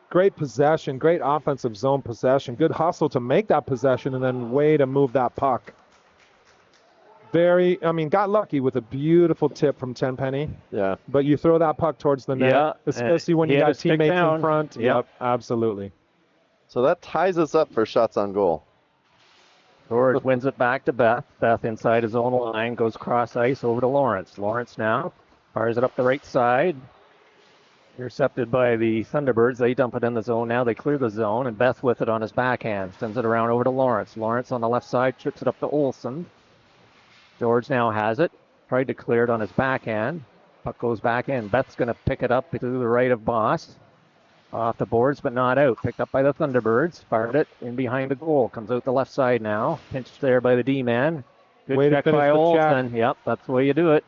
Great possession, great offensive zone possession. Good hustle to make that possession and then way to move that puck. Got lucky with a beautiful tip from Tenpenny. Yeah. But you throw that puck towards the net, especially when you got teammates in front. Yep, absolutely. So that ties us up for shots on goal. George wins it back to Beth. Beth inside his own line, goes cross ice over to Lawrence. Lawrence now fires it up the right side. Intercepted by the Thunderbirds. They dump it in the zone now. They clear the zone, and Beth with it on his backhand. Sends it around over to Lawrence. Lawrence on the left side, chips it up to Olsen. George now has it. Tried to clear it on his backhand. Puck goes back in. Beth's going to pick it up to the right of Boss. Off the boards, but not out. Picked up by the Thunderbirds. Fired it in behind the goal. Comes out the left side now. Pinched there by the D-man. Good Way check to finish by the Olsen. check. Yep, that's the way you do it.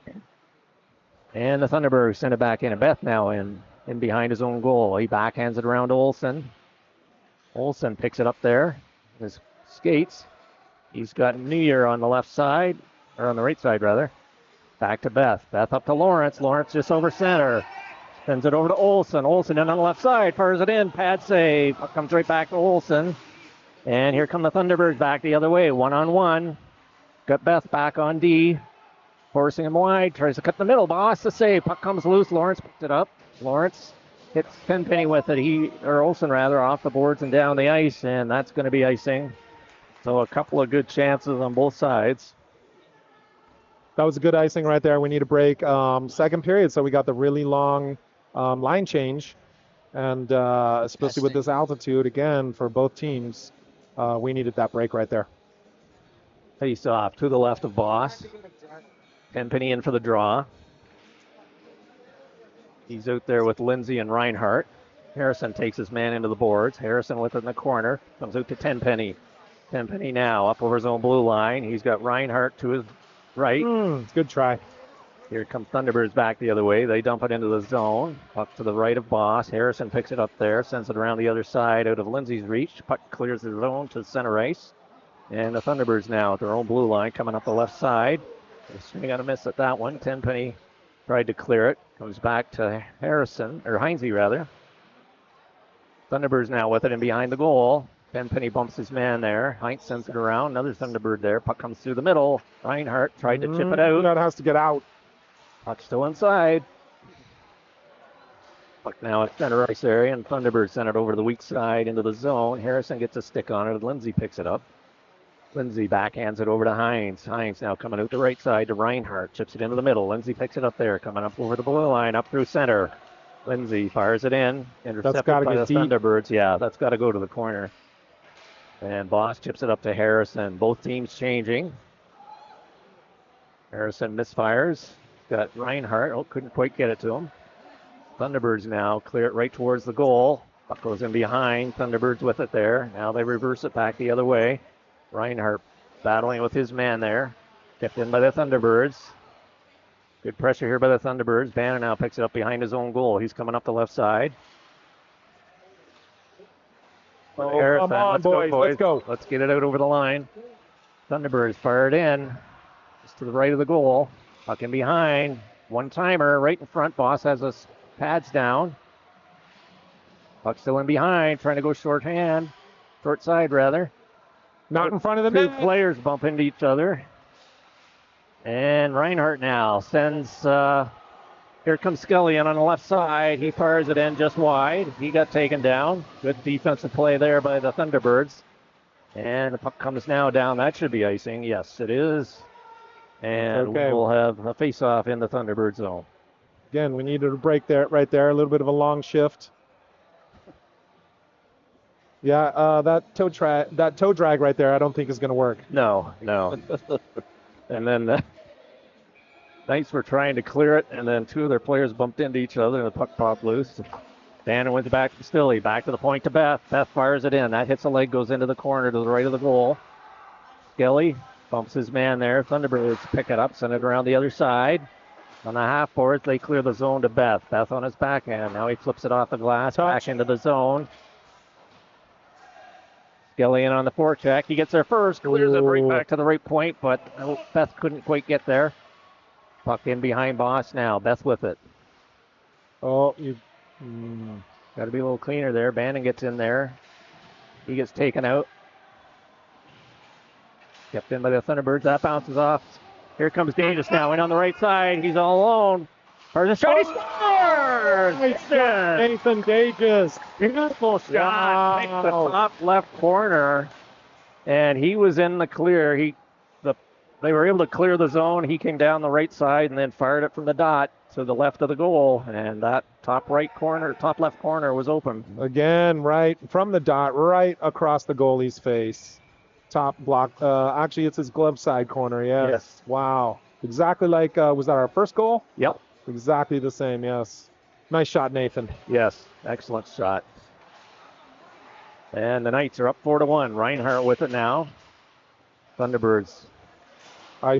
And the Thunderbirds send it back in. And Beth now in behind his own goal. He backhands it around to Olsen. Olsen picks it up there. His skates. He's got Neer on the left side, or on the right side rather. Back to Beth. Beth up to Lawrence. Lawrence just over center. Sends it over to Olsen. Olsen in on the left side. Fires it in. Pad save. Puck comes right back to Olsen. And here come the Thunderbirds back the other way. 1-on-1. Got Beth back on D. Forcing him wide. Tries to cut the middle. Boss the save. Puck comes loose. Lawrence picked it up. Lawrence hits Tenpenny with it. Olsen rather, off the boards and down the ice. And that's going to be icing. So a couple of good chances on both sides. That was a good icing right there. We need a break. Second period, so we got the really long line change. And especially with this altitude, again, for both teams, we needed that break right there. Face off to the left of Boss. Tenpenny in for the draw. He's out there with Lindsay and Reinhardt. Harrison takes his man into the boards. Harrison with it in the corner. Comes out to Tenpenny. Tenpenny now up over his own blue line. He's got Reinhardt to his right. Good try. Here comes Thunderbirds back the other way. They dump it into the zone. Puck to the right of Boss. Harrison picks it up there. Sends it around the other side out of Lindsay's reach. Puck clears the zone to center ice. And the Thunderbirds now at their own blue line coming up the left side. They swing on a miss at that one. Tenpenny tried to clear it. Comes back to Harrison, or Heinze rather. Thunderbirds now with it and behind the goal. Tenpenny bumps his man there. Heinz sends it around. Another Thunderbird there. Puck comes through the middle. Reinhardt tried to chip it out. That has to get out. Puck still inside. Puck now at center ice area, and Thunderbird sent it over to the weak side into the zone. Harrison gets a stick on it, and Lindsay picks it up. Lindsay backhands it over to Heinz. Heinz now coming out the right side to Reinhardt. Chips it into the middle. Lindsay picks it up there. Coming up over the blue line, up through center. Lindsay fires it in. Intercepted by the Thunderbirds. Yeah, that's got to go to the corner. And Boss chips it up to Harrison. Both teams changing. Harrison misfires. Got Reinhardt. Oh, couldn't quite get it to him. Thunderbirds now clear it right towards the goal. Puck goes in behind. Thunderbirds with it there. Now they reverse it back the other way. Reinhardt battling with his man there. Tipped in by the Thunderbirds. Good pressure here by the Thunderbirds. Bannon now picks it up behind his own goal. He's coming up the left side. Oh, Harrison, come on, boys. Let's go. Let's get it out over the line. Thunderbirds fired in. Just to the right of the goal. Puck in behind. One-timer right in front. Boss has his pads down. Puck still in behind. Trying to go shorthand. Short side, rather. Not in front of the Two net. players bump into each other. And Reinhardt now sends, here comes Scully in on the left side. He fires it in just wide. He got taken down. Good defensive play there by the Thunderbirds. And the puck comes now down. That should be icing. Yes, it is. And we'll have a face-off in the Thunderbird zone. Again, we needed a break there, right there. A little bit of a long shift. Yeah, that toe drag right there, I don't think is going to work. No. And then the Knights were trying to clear it, and then two of their players bumped into each other, and the puck popped loose. Bannon wins back to Stilly. Back to the point to Beth. Beth fires it in. That hits a leg, goes into the corner to the right of the goal. Skelly bumps his man there. Thunderbirds pick it up, send it around the other side. On the half boards, they clear the zone to Beth. Beth on his backhand. Now he flips it off the glass, back into the zone. Skelly in on the forecheck. He gets there first, clears it right back to the right point, but Beth couldn't quite get there. Puck in behind Boss now. Beth with it. Oh, you. Got to be a little cleaner there. Bannon gets in there. He gets taken out. Kept in by the Thunderbirds. That bounces off. Here comes Davis now in on the right side. He's all alone. There's a shot. He scores! Nathan Davis. Beautiful shot. Makes the top left corner. And he was in the clear. They were able to clear the zone. He came down the right side and then fired it from the dot to the left of the goal. And that top left corner was open. Again, right from the dot, right across the goalie's face. Top block. Actually, it's his glove side corner. Yes. Wow. Exactly like, was that our first goal? Yep. Exactly the same, yes. Nice shot, Nathan. Yes. Excellent shot. And the Knights are up 4-1. Reinhardt with it now. Thunderbirds.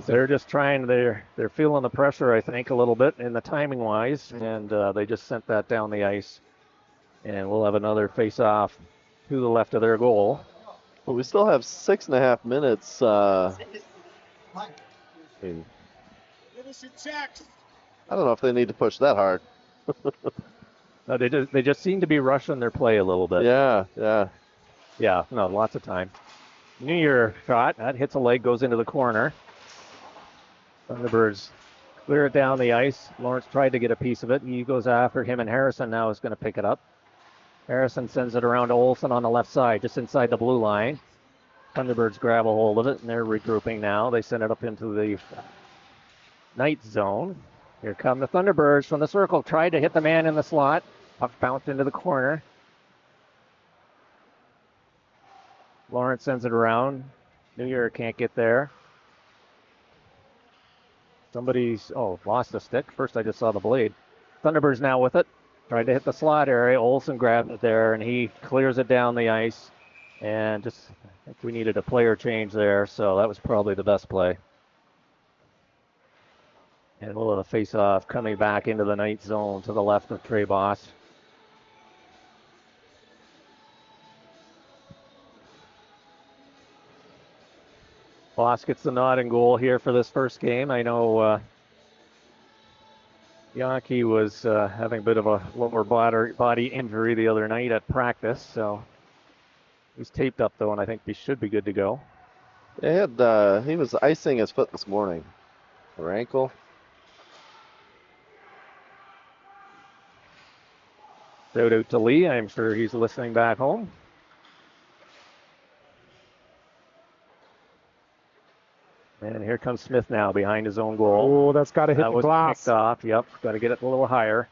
They're just trying. They're feeling the pressure, I think, a little bit in the timing wise, and they just sent that down the ice. And we'll have another face-off to the left of their goal. But we still have 6.5 minutes. I don't know if they need to push that hard. No, they just seem to be rushing their play a little bit. Yeah. Yeah, no, lots of time. New Year shot. That hits a leg, goes into the corner. Thunderbirds clear it down the ice. Lawrence tried to get a piece of it. He goes after him, and Harrison now is going to pick it up. Harrison sends it around to Olsen on the left side, just inside the blue line. Thunderbirds grab a hold of it, and they're regrouping now. They send it up into the Knights zone. Here come the Thunderbirds from the circle. Tried to hit the man in the slot. Puck bounced into the corner. Lawrence sends it around. New Year can't get there. Somebody's, lost the stick. First I just saw the blade. Thunderbirds now with it. Tried to hit the slot area. Olsen grabbed it there, and he clears it down the ice. And I think we needed a player change there, so that was probably the best play. And we'll have a face-off coming back into the Knight zone to the left of Trey Boss. Boss gets the nod and goal here for this first game. I know Yankee was having a bit of a lower body injury the other night at practice, so he's taped up though, and I think he should be good to go. He was icing his foot this morning, or ankle. Shout out to Lee. I'm sure he's listening back home. And here comes Smith now behind his own goal. Oh, that's got to hit the glass. Picked off. Yep, got to get it a little higher.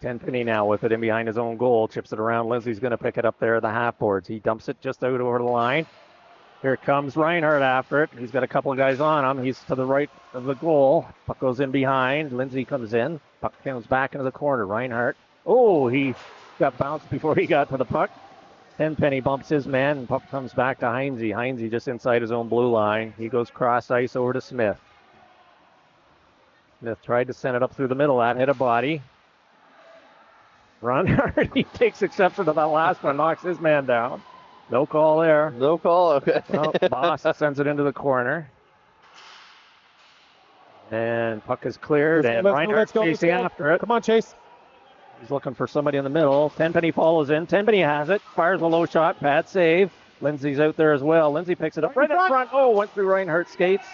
Tenpenny now with it in behind his own goal. Chips it around. Lindsay's going to pick it up there at the half boards. He dumps it just out over the line. Here comes Reinhardt after it. He's got a couple of guys on him. He's to the right of the goal. Puck goes in behind. Lindsay comes in. Puck comes back into the corner. Reinhardt. Oh, he got bounced before he got to the puck. Tenpenny bumps his man, and puck comes back to Heinze. Heinze just inside his own blue line. He goes cross ice over to Smith. Smith tried to send it up through the middle. That hit a body. Reinhardt, he takes exception to that last one, knocks his man down. No call there. No call, okay. Well, Boss sends it into the corner. And puck is cleared, and Reinhardt's chasing after it. Come on, Chase. He's looking for somebody in the middle. Tenpenny follows in. Tenpenny has it. Fires a low shot. Pad save. Lindsay's out there as well. Lindsay picks it up right in front. Oh, went through Reinhardt's skates.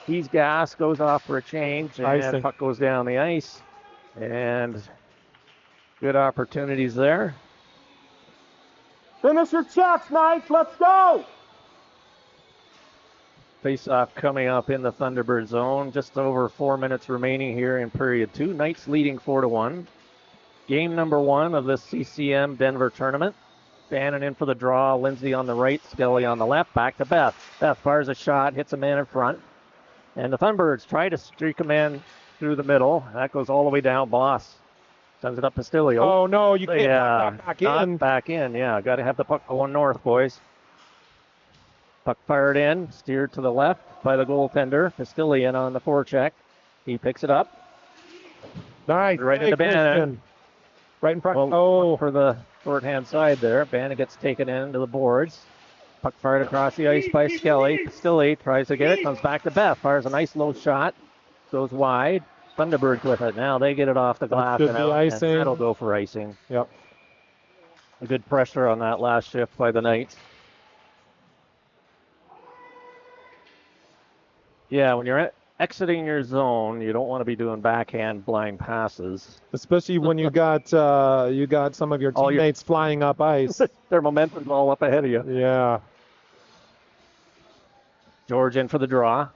He's gassed. Goes off for a change. And puck goes down the ice. And good opportunities there. Finish your checks, Knights. Let's go. Face-off coming up in the Thunderbird zone. Just over 4 minutes remaining here in period 2. Knights leading 4-1. Game number 1 of this CCM Denver tournament. Bannon in for the draw. Lindsay on the right. Skelly on the left. Back to Beth. Beth fires a shot. Hits a man in front. And the Thunderbirds try to streak a man through the middle. That goes all the way down. Boss Sends it up Pastilio. Oh, no, you can't Yeah, pop that back not in. back in. Yeah, got to have the puck going north, boys. Puck fired in, steered to the left by the goaltender. Pastillion on the forecheck. He picks it up. Nice. Right Hey, into Bannon. Christian. Right in front. Well, Oh, for the short-hand side there. Bannon gets taken into the boards. Puck fired across the ice by Skelly. Pastilli tries to get it, comes back to Beth. Fires a nice low shot. Goes wide. Thunderbirds with it. Now they get it off the glass should and be out, icing. and that'll go for icing. Yep. A good pressure on that last shift by the Knights. Yeah, when you're exiting your zone, you don't want to be doing backhand blind passes. Especially when you got some of your All your- teammates flying up ice. Their momentum's all up ahead of you. Yeah. George in for the draw.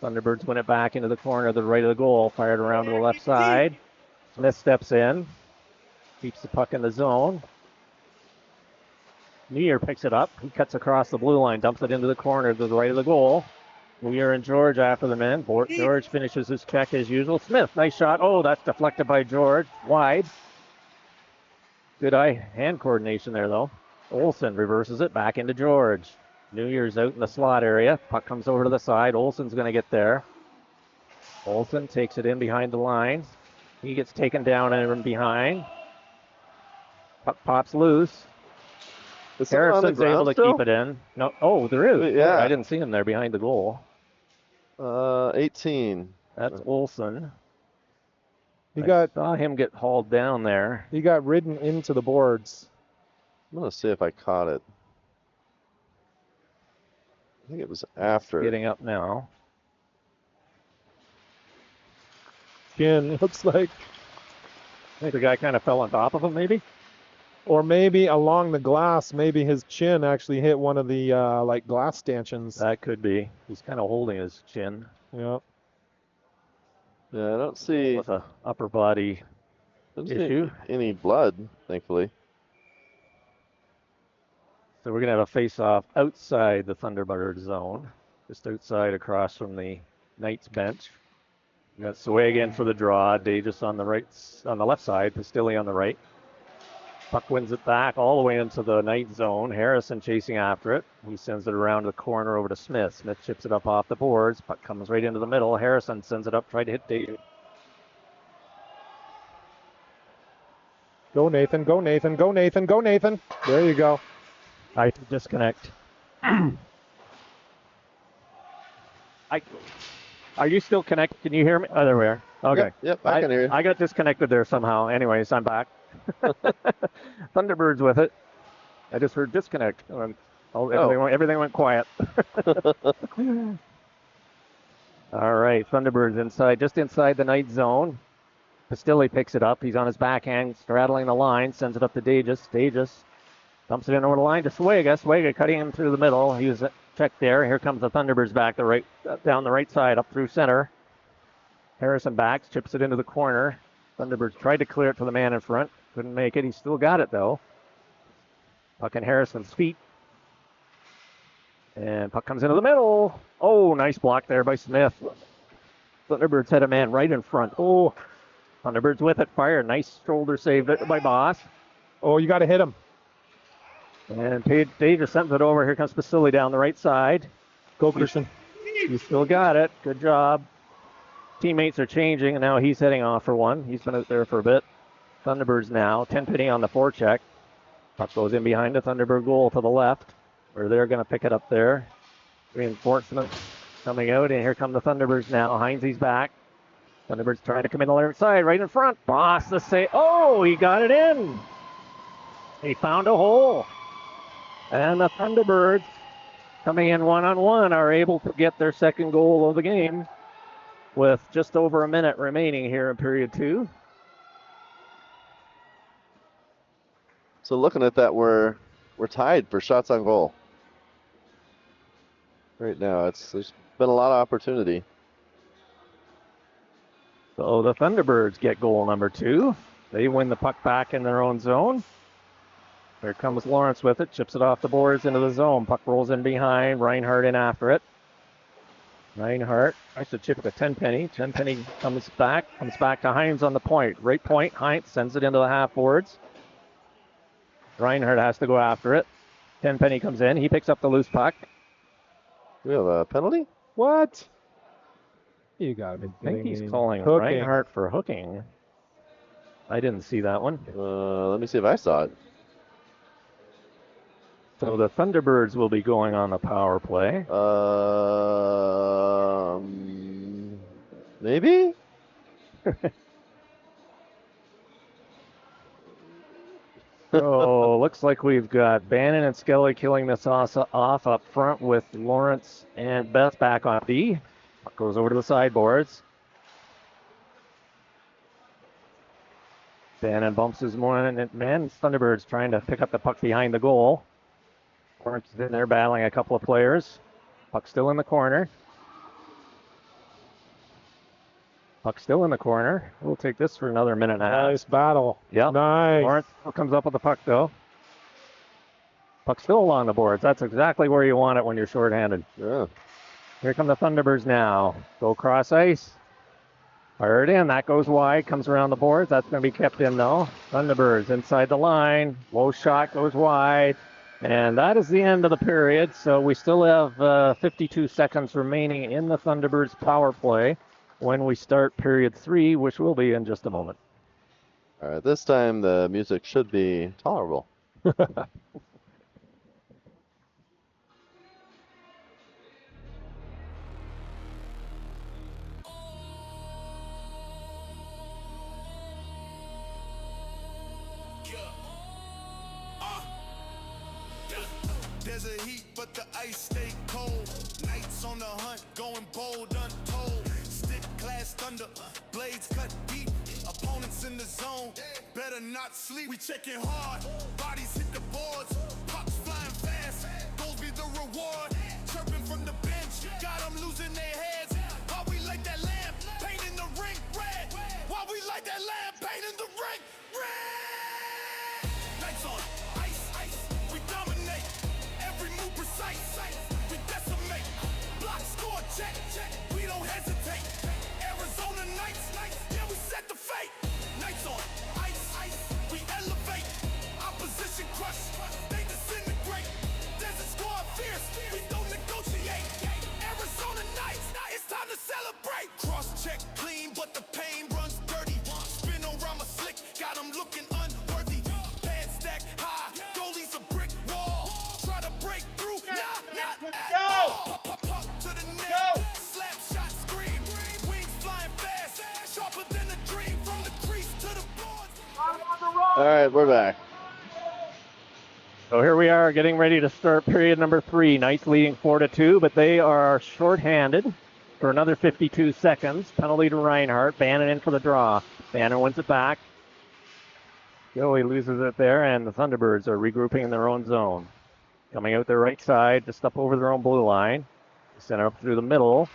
Thunderbirds win it back into the corner, the right of the goal, fired around to the left side. Smith steps in, keeps the puck in the zone. New Year picks it up. He cuts across the blue line, dumps it into the corner to the right of the goal. New Year and George after the men. George finishes his check as usual. Smith, nice shot. Oh, that's deflected by George. Wide. Good eye-hand coordination there, though. Olsen reverses it back into George. New Year's out in the slot area. Puck comes over to the side. Olsen's going to get there. Olsen takes it in behind the lines. He gets taken down and behind. Puck pops loose. Is someone on the Harrison's able ground to still? keep it in. No, oh, there is. Yeah. I didn't see him there behind the goal. 18. That's Olsen. He I got saw him get hauled down there. ridden into the boards. I'm going to see if I caught it. I think it was after. Getting up now. Chin, looks like. I think the guy kind of fell on top of him, maybe. Or maybe along the glass, maybe his chin actually hit one of the like glass stanchions. That could be. He's kind of holding his chin Yep. Yeah, I don't see with a upper body issue. any blood, thankfully. So we're going to have a face-off outside the Thunderbird zone, just outside across from the Knights bench. We got Swag in for the draw. Davis on the left side. Pastilli on the right. Puck wins it back all the way into the Knight zone. Harrison chasing after it. He sends it around the corner over to Smith. Smith chips it up off the boards. Puck comes right into the middle. Harrison sends it up, tried to hit Davis. Go Nathan, go Nathan, go Nathan, go Nathan. There you go. I disconnect. Are you still connected? Can you hear me? Oh, there we are. Okay. Yep, I can hear you. I got disconnected there somehow. Anyways, I'm back. Thunderbirds with it. I just heard disconnect. Everything went quiet. All right, Thunderbirds inside, just inside the Knight zone. Pastilli picks it up. He's on his backhand, straddling the line, sends it up to Davis. Davis dumps it in over the line to Swega. Swega cutting him through the middle. He was checked there. Here comes the Thunderbirds back down the right side, up through center. Harrison backs, chips it into the corner. Thunderbirds tried to clear it to the man in front. Couldn't make it. He still got it, though. Puck in Harrison's feet. And puck comes into the middle. Oh, nice block there by Smith. Thunderbirds had a man right in front. Oh, Thunderbirds with it. Fire. Nice shoulder save by Boss. Oh, you got to hit him. And Davis sends it over. Here comes Pastilli down the right side. Go, Christian. You still got it. Good job. Teammates are changing, and now he's heading off for one. He's been out there for a bit. Thunderbirds now. Tenpenny on the forecheck. Puck goes in behind the Thunderbird goal to the left, where they're going to pick it up there. Reinforcement coming out, and here come the Thunderbirds now. Heinze's back. Thunderbirds trying to come in the left side, right in front. Boss the save. Oh, he got it in. He found a hole. And the Thunderbirds, coming in one-on-one, are able to get their second goal of the game with just over a minute remaining here in period 2. So looking at that, we're tied for shots on goal. Right now, there's been a lot of opportunity. So the Thunderbirds get goal number 2. They win the puck back in their own zone. There comes Lawrence with it, chips it off the boards into the zone. Puck rolls in behind, Reinhardt in after it. Reinhardt tries to chip the Tenpenny. Tenpenny comes back to Hines on the point. Right point, Hines sends it into the half boards. Reinhardt has to go after it. Tenpenny comes in. He picks up the loose puck. Do we have a penalty? What? You gotta be I kidding think he's me. calling Hooking. Reinhardt for hooking. I didn't see that one. Let me see if I saw it. So the Thunderbirds will be going on the power play. Maybe? So looks like we've got Bannon and Skelly killing this off up front with Lawrence and Beth back on D. Puck goes over to the sideboards. Bannon bumps his man. Thunderbirds trying to pick up the puck behind the goal. Lawrence is in there battling a couple of players. Puck still in the corner. Puck still in the corner. We'll take this for another minute and a half. Nice battle. Yep. Nice. Lawrence comes up with the puck though. Puck still along the boards. That's exactly where you want it when you're shorthanded. Yeah. Here come the Thunderbirds now. Go cross ice. Fire it in. That goes wide. Comes around the boards. That's going to be kept in though. Thunderbirds inside the line. Low shot goes wide. And that is the end of the period. So we still have 52 seconds remaining in the Thunderbirds power play when we start period 3, which will be in just a moment. All right, this time the music should be tolerable. There's a heat, but the ice stay cold. Nights on the hunt, going bold, untold. Stick class thunder, blades cut deep. Opponents in the zone, better not sleep. We checking hard, bodies hit the boards. Pucks flying fast, goals be the reward. Chirping from the bench, got them losing their heads. While we light that lamp, painting the rink red. While we light that lamp, painting the rink red. Nights on ice, ice, we dominate. Every move precise, we decimate. Block, score, check, check, we don't hesitate. Arizona nights, yeah, we set the fate. Nights on ice, ice, we elevate. Opposition crush, they disintegrate. Desert squad fierce, we don't negotiate. Arizona nights, it's time to celebrate. Cross check clean, but the pain runs dirty. Spin around my slick, got them looking unworthy. Pad stack high, goalies a brick wall. Try to break through, not at all. Puck to the net, slap shot, scream. Wings flying fast, sharper than a dream. From the crease to the boards. All right, we're back. So here we are getting ready to start period number 3. Knights leading 4-2, but they are shorthanded for another 52 seconds. Penalty to Reinhardt. Bannon in for the draw. Bannon wins it back. Joey loses it there, and the Thunderbirds are regrouping in their own zone. Coming out their right side, just up over their own blue line. Center up through the middle.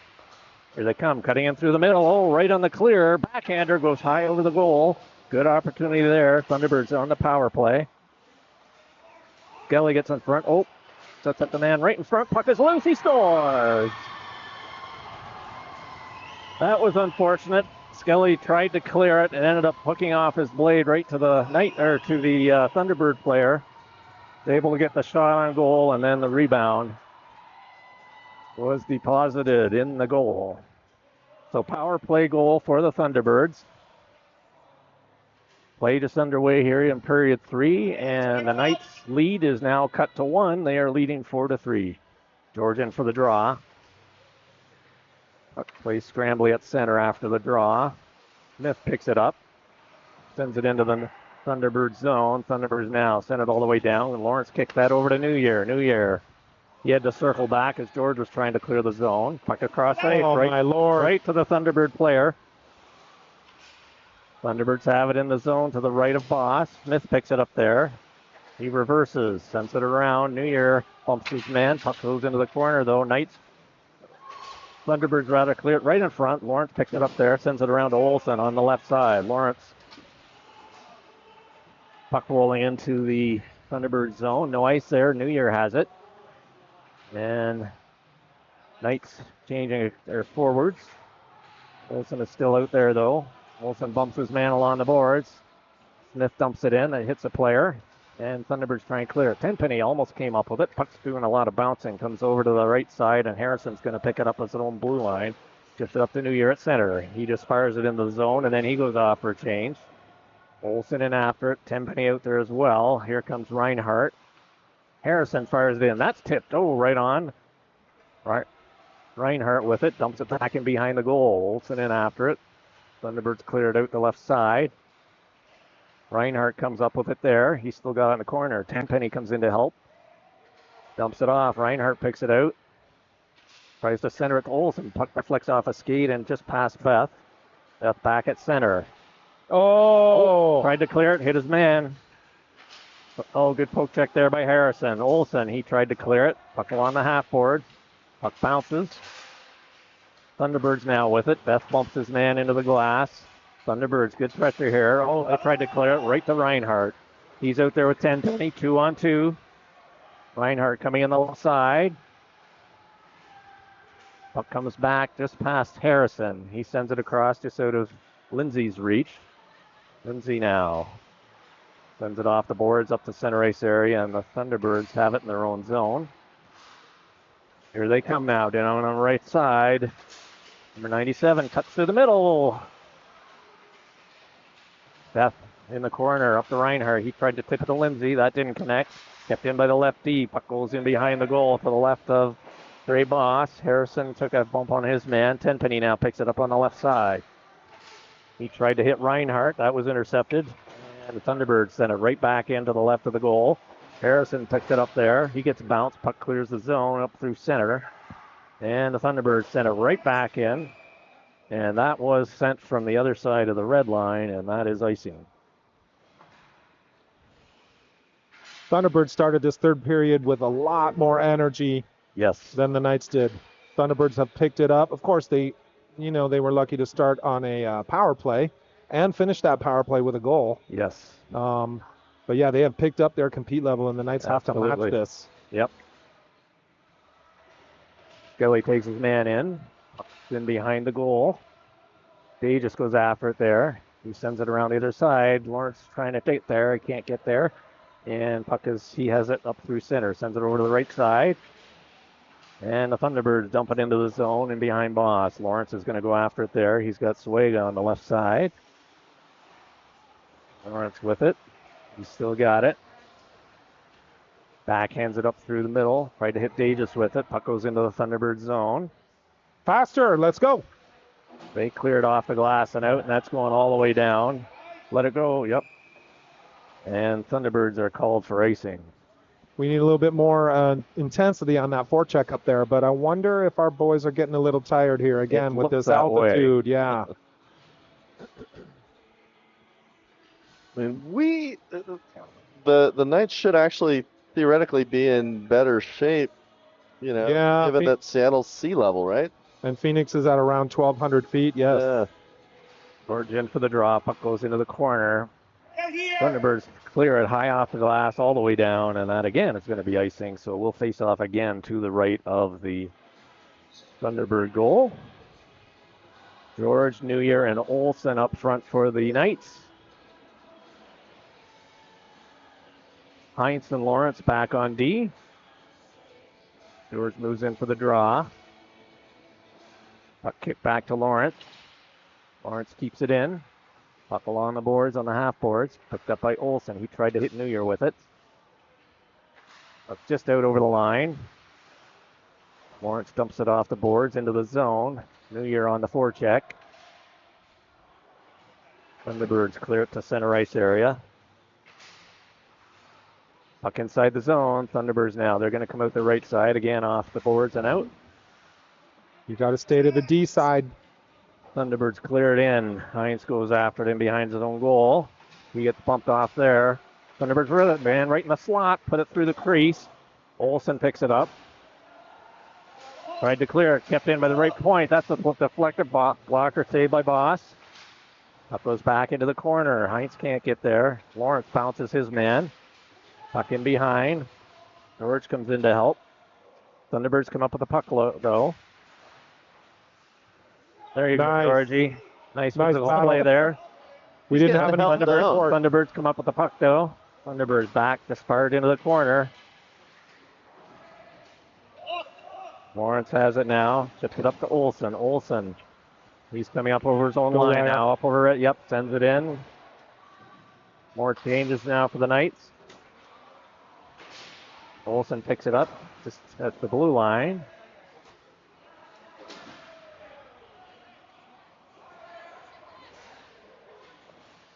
Here they come, cutting in through the middle. Oh, right on the clear. Backhander goes high over the goal. Good opportunity there. Thunderbirds on the power play. Skelly gets in front. Oh, sets up the man right in front. Puck is loose. He scores. That was unfortunate. Skelly tried to clear it and ended up hooking off his blade right to the Thunderbird player. Was able to get the shot on goal, and then the rebound was deposited in the goal. So power play goal for the Thunderbirds. Play just underway here in period 3, and the Knights' lead is now cut to 1. They are leading 4-3. George in for the draw. Puck plays scrambly at center after the draw. Smith picks it up, sends it into the Thunderbird zone. Thunderbirds now send it all the way down, and Lawrence kicks that over to New Year. He had to circle back as George was trying to clear the zone. Puck across ice, right to the Thunderbird player. Thunderbirds have it in the zone to the right of Boss. Smith picks it up there. He reverses, sends it around. New Year bumps his man. Puck goes into the corner though. Thunderbirds rather clear it right in front. Lawrence picks it up there, sends it around to Olsen on the left side. Lawrence. Puck rolling into the Thunderbird zone. No ice there. New Year has it. And Knights changing their forwards. Olsen is still out there, though. Olsen bumps his man along the boards. Smith dumps it in. It hits a player. And Thunderbirds try and clear it. Tenpenny almost came up with it. Puck's doing a lot of bouncing. Comes over to the right side, and Harrison's going to pick it up as his own blue line. Just up to New Year at center. He just fires it into the zone, and then he goes off for a change. Olsen in after it. Tenpenny out there as well. Here comes Reinhardt. Harrison fires it in. That's tipped. Oh, right on. Right. Reinhardt with it. Dumps it back in behind the goal. Olsen in after it. Thunderbirds cleared out the left side. Reinhardt comes up with it there. He's still got it in the corner. Tenpenny comes in to help. Dumps it off. Reinhardt picks it out. Tries to center it to Olsen. Puck deflects off a skate and just past Beth. Beth back at center. Oh! Tried to clear it. Hit his man. Oh, good poke check there by Harrison. Olsen, he tried to clear it. Puck along the half board. Puck bounces. Thunderbirds now with it. Beth bumps his man into the glass. Thunderbirds, good pressure here. Oh, they tried to clear it right to Reinhardt. He's out there with Tenpenny, 2-on-2. Reinhardt coming in the left side. Puck comes back just past Harrison. He sends it across just out of Lindsay's reach. Lindsay now sends it off the boards up the center ice area, and the Thunderbirds have it in their own zone. Here they come now, down on the right side. Number 97 cuts through the middle. Beth in the corner, up to Reinhardt. He tried to tip it to Lindsay. That didn't connect. Kept in by the lefty. Puck goes in behind the goal to the left of Trey Boss. Harrison took a bump on his man. Tenpenny now picks it up on the left side. He tried to hit Reinhardt. That was intercepted. And the Thunderbirds sent it right back into the left of the goal. Harrison picks it up there. He gets bounced. Puck clears the zone up through center. And the Thunderbirds sent it right back in. And that was sent from the other side of the red line, and that is icing. Thunderbirds started this third period with a lot more energy than the Knights did. Thunderbirds have picked it up. Of course, they were lucky to start on a power play and finish that power play with a goal. Yes. But yeah, they have picked up their compete level, and the Knights have to match this. Yep. Skelly takes his man in behind the goal. Day just goes after it there. He sends it around the other side. Lawrence trying to take there. He can't get there. And puck he has it up through center. Sends it over to the right side. And the Thunderbirds dump it into the zone and behind Boss. Lawrence is going to go after it there. He's got Suega on the left side. Lawrence with it. He's still got it. Backhands it up through the middle. Tried to hit Davis with it. Puck goes into the Thunderbird zone. Faster, let's go. They cleared off the glass and out, and that's going all the way down. Let it go, yep. And Thunderbirds are called for icing. We need a little bit more intensity on that forecheck up there, but I wonder if our boys are getting a little tired here again with this altitude. Yeah. I mean, the Knights should actually theoretically be in better shape, given that Seattle's sea level, right? And Phoenix is at around 1,200 feet, yes. Yeah. George in for the draw. Puck goes into the corner. Thunderbirds clear it high off the glass all the way down, and that again is going to be icing, so we'll face off again to the right of the Thunderbird goal. George, New Year, and Olsen up front for the Knights. Heinz and Lawrence back on D. George moves in for the draw. Puck kick back to Lawrence. Lawrence keeps it in. Puck along the boards on the half boards. Picked up by Olsen. He tried to hit New Year with it. Puck just out over the line. Lawrence dumps it off the boards into the zone. New Year on the forecheck. Thunderbirds clear it to center ice area. Puck inside the zone. Thunderbirds now. They're going to come out the right side again off the boards and out. You got to stay to the D side. Thunderbirds clear it in. Heinz goes after it in behind his own goal. He gets bumped off there. Thunderbirds with it, man, right in the slot. Put it through the crease. Olsen picks it up. Tried to clear it. Kept in by the right point. That's the deflected blocker saved by Boss. Puck goes back into the corner. Heinz can't get there. Lawrence bounces his man. Puck in behind. George comes in to help. Thunderbirds come up with the puck though. There you Nice. go, Georgie. Nice physical battle. play there. We He's didn't getting have any help down. Thunderbirds come up with the puck, though. Thunderbirds back, just fired into the corner. Lawrence has it now. Chips it up to Olsen. Olsen. He's coming up over his own line now. Up over it. Yep, sends it in. More changes now for the Knights. Olsen picks it up just at the blue line.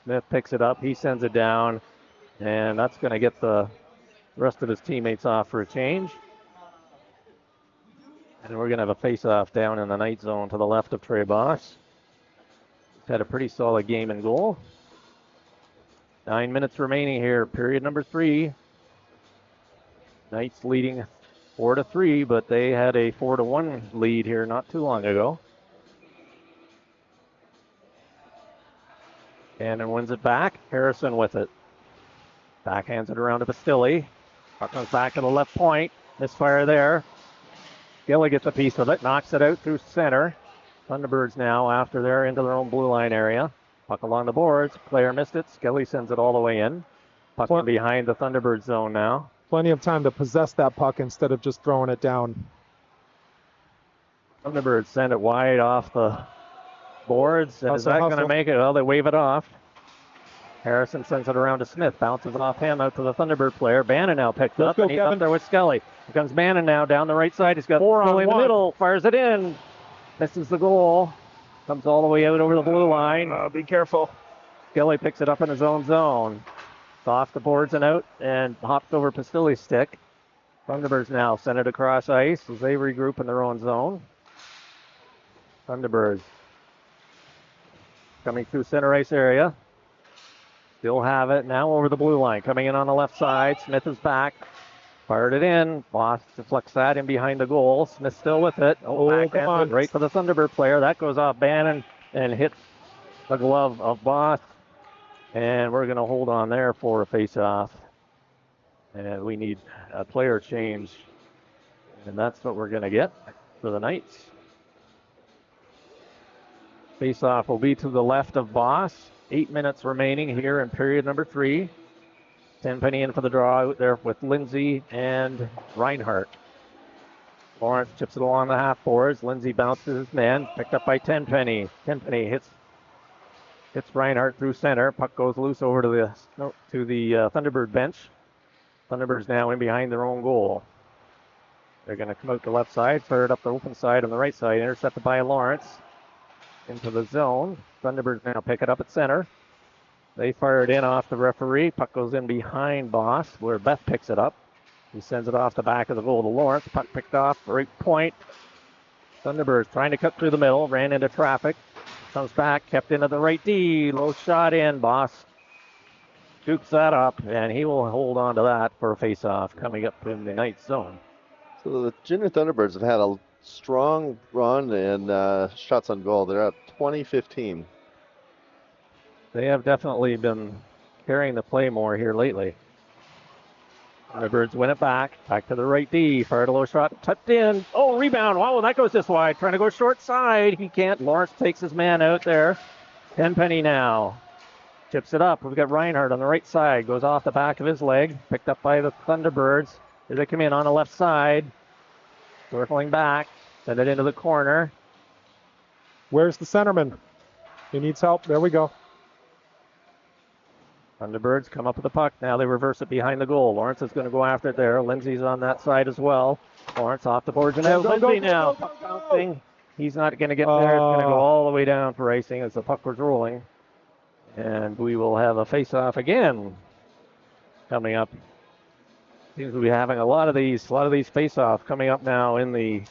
Smith picks it up. He sends it down. And that's going to get the rest of his teammates off for a change. And we're going to have a face-off down in the Knight zone to the left of Trey Boss. He's had a pretty solid game in goal. 9 minutes remaining here, period number 3. Knights leading 4-3, but they had a 4-1 lead here not too long ago. Cannon wins it back. Harrison with it. Backhands it around to Bastilli. Puck comes back to the left point. Misfire there. Gilly gets a piece of it. Knocks it out through center. Thunderbirds now after they're into their own blue line area. Puck along the boards. Player missed it. Skelly sends it all the way in. Puck behind the Thunderbird zone now. Plenty of time to possess that puck instead of just throwing it down. Thunderbirds send it wide off the boards. And is that going to make it? Well, they wave it off. Harrison sends it around to Smith. Bounces off him out to the Thunderbird player. Bannon now picked up. And he's up there with Skelly. Here comes Bannon now down the right side. He's got Skelly in the middle. Fires it in. Misses the goal. Comes all the way out over the blue line. Be careful. Skelly picks it up in his own zone. It's off the boards and out and hops over Pastilli's stick. Thunderbirds now send it across ice as they regroup in their own zone. Thunderbirds coming through center ice area. Still have it now over the blue line. Coming in on the left side. Smith is back. Fired it in. Boss deflects that in behind the goal. Smith still with it. Come on. Right for the Thunderbird player. That goes off Bannon and hits the glove of Boss. And we're going to hold on there for a face-off. And we need a player change. And that's what we're going to get for the Knights. Face-off will be to the left of Boss. 8 minutes remaining here in period number 3. Tenpenny in for the draw out there with Lindsay and Reinhardt. Lawrence chips it along the half boards. Lindsay bounces his man. Picked up by Tenpenny. Tenpenny hits Reinhardt through center. Puck goes loose over to the Thunderbird bench. Thunderbirds now in behind their own goal. They're going to come out the left side, fire it up the open side on the right side. Intercepted by Lawrence. Into the zone. Thunderbirds now pick it up at center. They fire it in off the referee. Puck goes in behind Boss, where Beth picks it up. He sends it off the back of the goal to Lawrence. Puck picked off, right point. Thunderbirds trying to cut through the middle, ran into traffic. Comes back, kept into the right D. Low shot in. Boss scoops that up, and he will hold on to that for a face-off coming up in the Knight zone. So the Junior Thunderbirds have had a strong run in shots on goal. They're at 20-15. They have definitely been carrying the play more here lately. Thunderbirds win it back to the right D. Fired a low shot, tucked in. Oh, rebound. Wow, that goes this wide. Trying to go short side. He can't. Lawrence takes his man out there. Tenpenny now chips it up. We've got Reinhardt on the right side. Goes off the back of his leg. Picked up by the Thunderbirds. Here they come in on the left side. Circling back. Send it into the corner. Where's the centerman? He needs help. There we go. Thunderbirds come up with the puck. Now they reverse it behind the goal. Lawrence is going to go after it there. Lindsay's on that side as well. Lawrence off the boards and out. Lindsay now. Puck bouncing. He's not going to get there. It's going to go all the way down for icing as the puck was rolling. And we will have a face-off again coming up. Seems to be having a lot of these face-offs coming up now in the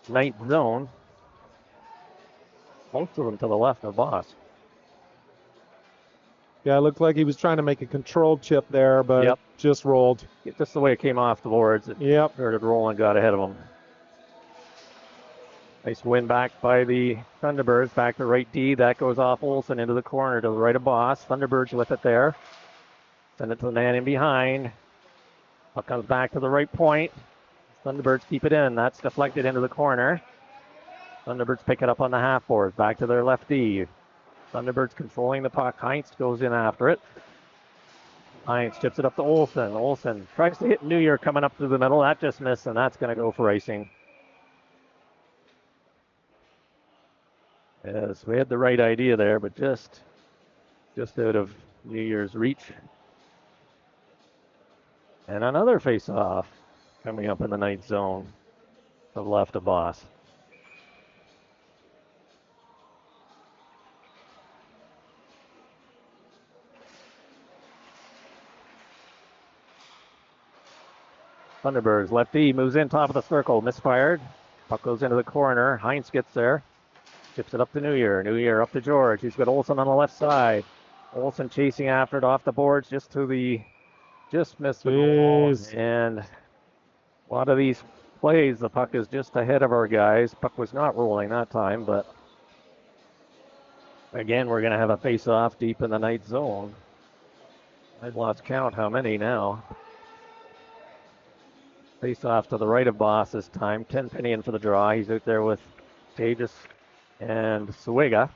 Knight zone. Most of them to the left of Boss. Yeah, it looked like he was trying to make a controlled chip there, but just rolled. Just the way it came off the boards. It started rolling, got ahead of him. Nice win back by the Thunderbirds. Back to right D. That goes off Olsen into the corner to the right of Boss. Thunderbirds with it there. Send it to the man in behind. Puck comes back to the right point. Thunderbirds keep it in. That's deflected into the corner. Thunderbirds pick it up on the half board. Back to their left D. Thunderbirds controlling the puck. Heinz goes in after it. Heinz chips it up to Olsen. Olsen tries to hit New Year coming up through the middle. That just missed, and that's going to go for icing. Yes, we had the right idea there, but just out of New Year's reach. And another face-off coming up in the ninth zone of left of Boss. Thunderbirds, lefty, moves in top of the circle, misfired. Puck goes into the corner. Heinz gets there. Chips it up to New Year. New Year up to George. He's got Olsen on the left side. Olsen chasing after it off the boards just missed the goal. And a lot of these plays, the puck is just ahead of our guys. Puck was not rolling that time, but again, we're going to have a face-off deep in the ninth zone. I've lost count how many now. Face-off to the right of Boss this time. Tenpenny in for the draw. He's out there with Tagus and Suega.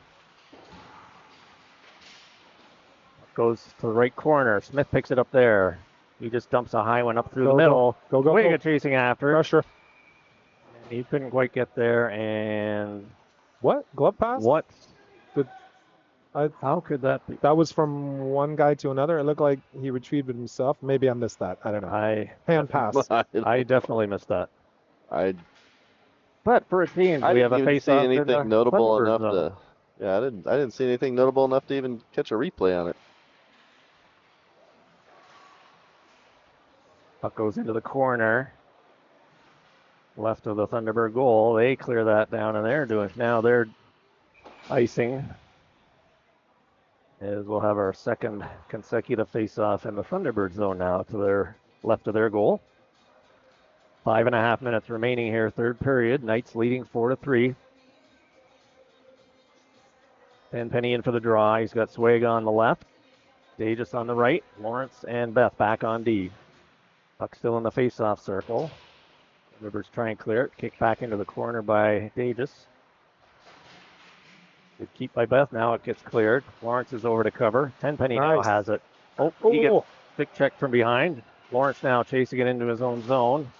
Goes to the right corner. Smith picks it up there. He just dumps a high one up through the middle. Suega chasing after it. Pressure. And he couldn't quite get there. And what? Glove pass? What? How could that be? That was from one guy to another. It looked like he retrieved it himself. Maybe I missed that. I don't know. Hand pass. I definitely missed that. I But for a team, we have a face-off. I didn't see anything notable enough to. Yeah, I didn't see anything notable enough to even catch a replay on it. Puck goes into the corner. Left of the Thunderbird goal. They clear that down, and they're icing. As we'll have our second consecutive face-off in the Thunderbird zone now to their left of their goal. 5.5 minutes remaining here, third period. Knights leading 4-3. Tenpenny in for the draw. He's got Suega on the left. Davis on the right. Lawrence and Beth back on D. Puck still in the face-off circle. Rivers try and clear it. Kick back into the corner by Davis. Good keep by Beth. Now it gets cleared. Lawrence is over to cover. Tenpenny now has it. He gets quick check from behind. Lawrence now chasing it into his own zone.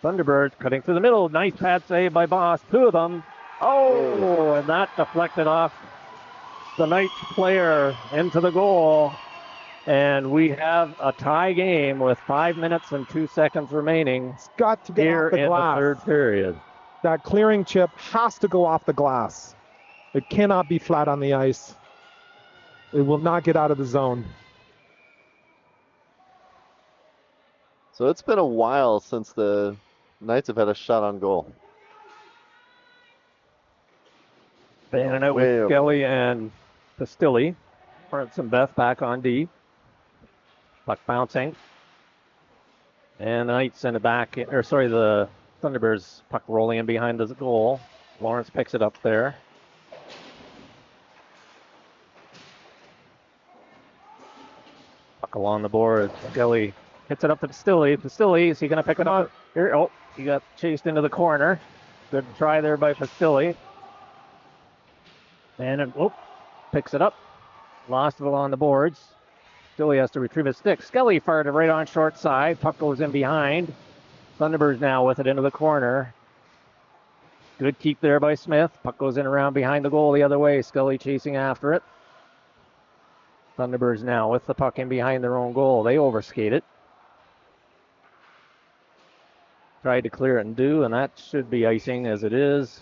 Thunderbirds cutting through the middle. Nice pad save by Boss. Two of them. And that deflected off the Knights player into the goal. And we have a tie game with 5 minutes and 2 seconds remaining. It's got to get here off the in glass. The third period. That clearing chip has to go off the glass. It cannot be flat on the ice. It will not get out of the zone. So it's been a while since the Knights have had a shot on goal. Banning out with Skelly and Pastilli. Lawrence and Beth back on D. Puck bouncing. And the Knights send it back. The Thunderbirds puck rolling in behind the goal. Lawrence picks it up there. Puck along the board. Skelly hits it up to Pastilli. Pastilli, is he going to pick it up? Here, he got chased into the corner. Good try there by Pastilli. And picks it up. Lost it along the boards. Pastilli has to retrieve his stick. Skelly fired it right on short side. Puck goes in behind. Thunderbirds now with it into the corner. Good keep there by Smith. Puck goes in around behind the goal the other way. Skelly chasing after it. Thunderbirds now with the puck in behind their own goal. They overskate it. Tried to clear it and that should be icing as it is.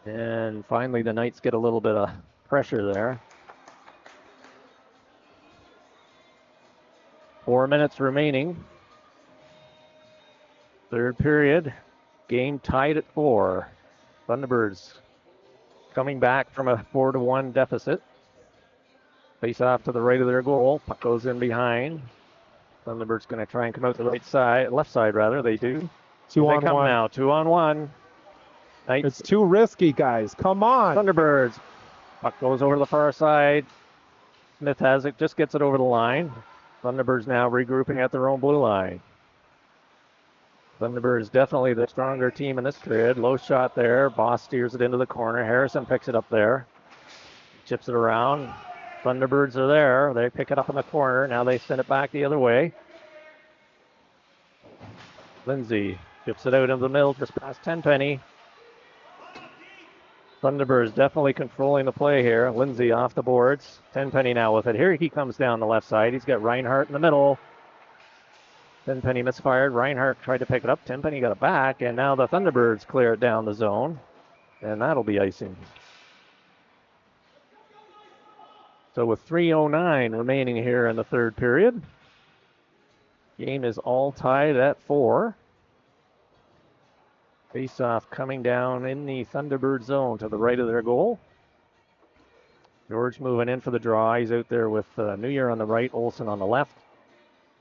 And finally the Knights get a little bit of pressure there. 4 minutes remaining. Third period. Game tied at 4. Thunderbirds coming back from a 4-1 deficit. Face off to the right of their goal. Puck goes in behind. Thunderbirds going to try and come out the left side rather. They do. They come now. 2-on-1. Knights. It's too risky, guys. Come on. Thunderbirds. Puck goes over to the far side. Smith has it. Just gets it over the line. Thunderbirds now regrouping at their own blue line. Thunderbirds definitely the stronger team in this period. Low shot there. Boss steers it into the corner. Harrison picks it up there. Chips it around. Thunderbirds are there. They pick it up in the corner. Now they send it back the other way. Lindsay chips it out into the middle just past Tenpenny. Thunderbirds definitely controlling the play here. Lindsay off the boards. Tenpenny now with it. Here he comes down the left side. He's got Reinhardt in the middle. Tenpenny misfired. Reinhardt tried to pick it up. Tenpenny got it back, and now the Thunderbirds clear it down the zone, and that'll be icing. So with 3:09 remaining here in the third period, game is all tied at 4. Face-off coming down in the Thunderbird zone to the right of their goal. George moving in for the draw. He's out there with New Year on the right, Olsen on the left.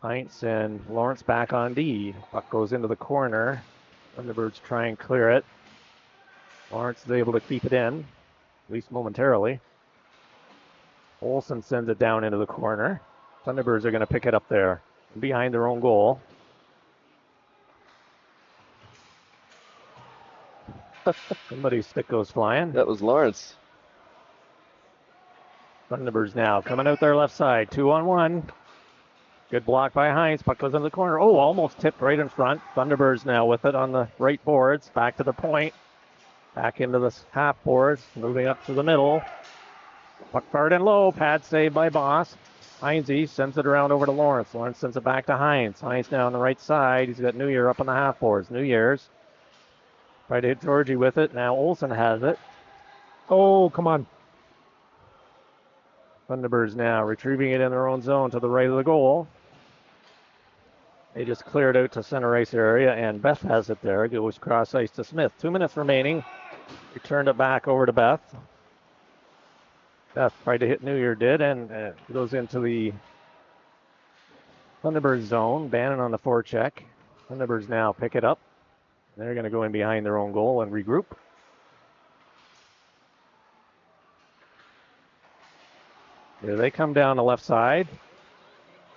Heinz and Lawrence back on D. Puck goes into the corner. Thunderbirds try and clear it. Lawrence is able to keep it in, at least momentarily. Olsen sends it down into the corner. Thunderbirds are going to pick it up there behind their own goal. Somebody's stick goes flying. That was Lawrence. Thunderbirds now coming out their left side. 2-on-1. Good block by Heinz. Puck goes into the corner. Oh, almost tipped right in front. Thunderbirds now with it on the right boards. Back to the point. Back into the half boards. Moving up to the middle. Puck fired in low. Pad saved by Boss. Heinze sends it around over to Lawrence. Lawrence sends it back to Heinz. Heinz now on the right side. He's got New Year up on the half boards. New Year's. Tried to hit Georgie with it. Now Olsen has it. Oh, come on. Thunderbirds now retrieving it in their own zone to the right of the goal. They just cleared out to center ice area, and Beth has it there. It goes cross ice to Smith. 2 minutes remaining. Returned it back over to Beth. Beth tried to hit New Year, did, and goes into the Thunderbirds zone. Bannon on the forecheck. Thunderbirds now pick it up. They're going to go in behind their own goal and regroup. Here they come down the left side.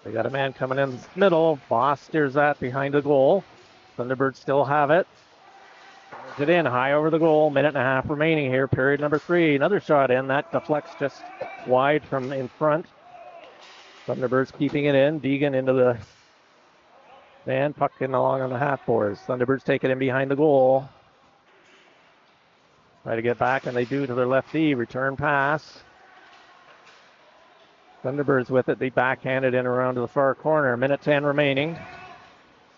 They got a man coming in the middle. Boss steers that behind the goal. Thunderbirds still have it. It in high over the goal. Minute and a half remaining here. Period number 3. Another shot in. That deflects just wide from in front. Thunderbirds keeping it in. Deegan into the man. Puck in along on the half boards. Thunderbirds take it in behind the goal. Try to get back, and they do to their left D. Return pass. Thunderbirds with it. They backhand it in around to the far corner. Minute 10 remaining.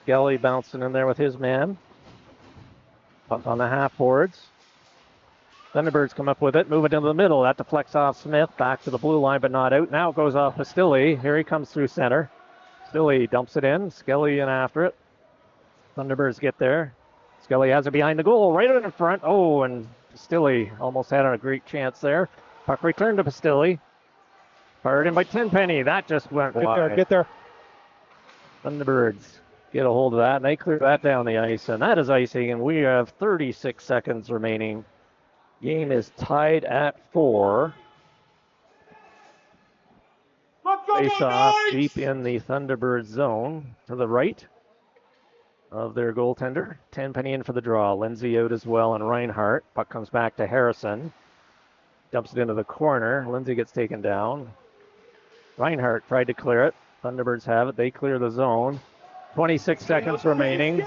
Skelly bouncing in there with his man. Puck on the half boards. Thunderbirds come up with it. Move it into the middle. That deflects off Smith. Back to the blue line, but not out. Now it goes off to Stille. Here he comes through center. Stille dumps it in. Skelly in after it. Thunderbirds get there. Skelly has it behind the goal. Right in front. Oh, and Stille almost had a great chance there. Puck returned to Stille. Fired in by Tenpenny. That just went wide. Get there. Thunderbirds get a hold of that, and they clear that down the ice, and that is icing, and we have 36 seconds remaining. Game is tied at 4. Face off deep in the Thunderbird zone to the right of their goaltender. Tenpenny in for the draw. Lindsay out as well, and Reinhardt. Puck comes back to Harrison. Dumps it into the corner. Lindsay gets taken down. Reinhardt tried to clear it. Thunderbirds have it. They clear the zone. 26 seconds remaining.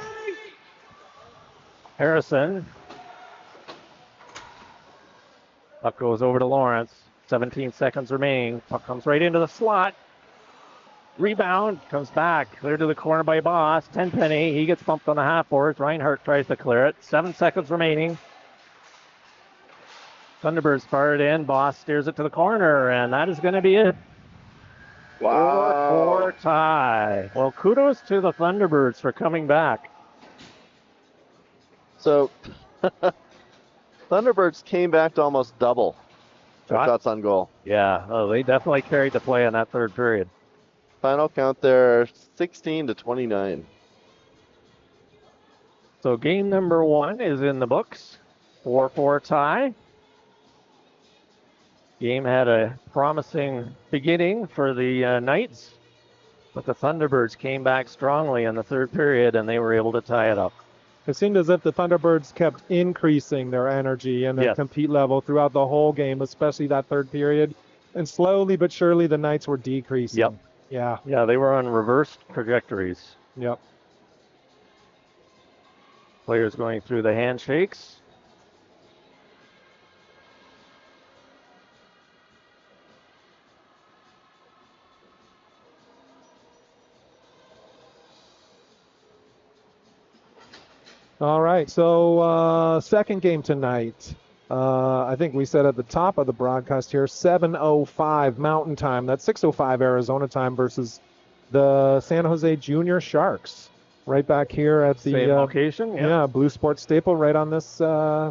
Harrison. Puck goes over to Lawrence. 17 seconds remaining. Puck comes right into the slot. Rebound. Comes back. Cleared to the corner by Boss. Tenpenny. He gets bumped on the half boards. Reinhardt tries to clear it. 7 seconds remaining. Thunderbirds fired in. Boss steers it to the corner, and that is going to be it. Wow. 4-4 tie. Well, kudos to the Thunderbirds for coming back. So, Thunderbirds came back to almost double shots on goal. Yeah, they definitely carried the play in that third period. Final count there, 16-29. So game number 1 is in the books. 4-4 tie. Game had a promising beginning for the Knights. But the Thunderbirds came back strongly in the third period, and they were able to tie it up. It seemed as if the Thunderbirds kept increasing their energy and their Yes. compete level throughout the whole game, especially that third period. And slowly but surely, the Knights were decreasing. Yep. Yeah. Yeah, they were on reversed trajectories. Yep. Players going through the handshakes. All right. So second game tonight. I think we said at the top of the broadcast here, 7:05 Mountain Time. That's 6:05 Arizona time versus the San Jose Junior Sharks. Right back here at the Same location. yeah, Blue Sports Staple, right on this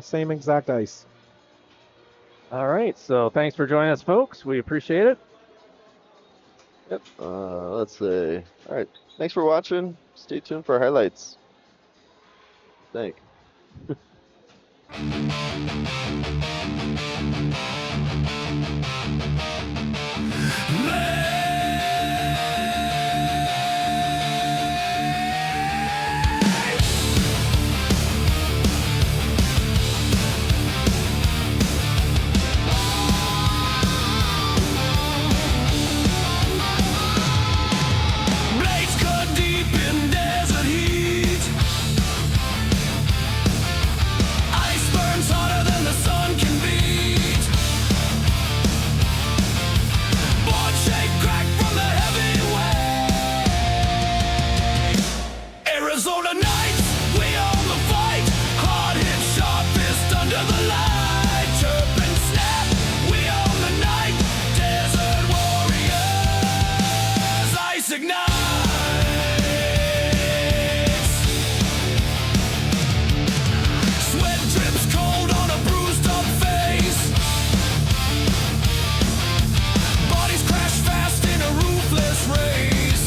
same exact ice. All right. So thanks for joining us, folks. We appreciate it. Yep. Let's see. All right. Thanks for watching. Stay tuned for highlights. Thanks. Blades cut deep in desert heat. Ice burns hotter than the sun can beat. Board shape crack from the heavy weight. Arizona nights, we own the fight. Hard hit, sharp fist under the light. Chirp and snap, we own the night. Desert warriors, ice ignites. Sweat drips cold on a bruised up face. Bodies crash fast in a ruthless race.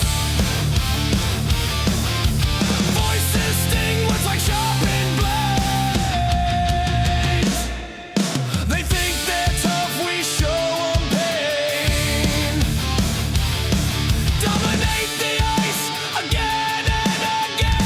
Voices sting, words like sharpened blades. They think they're tough, we show 'em pain. Dominate the ice again and again.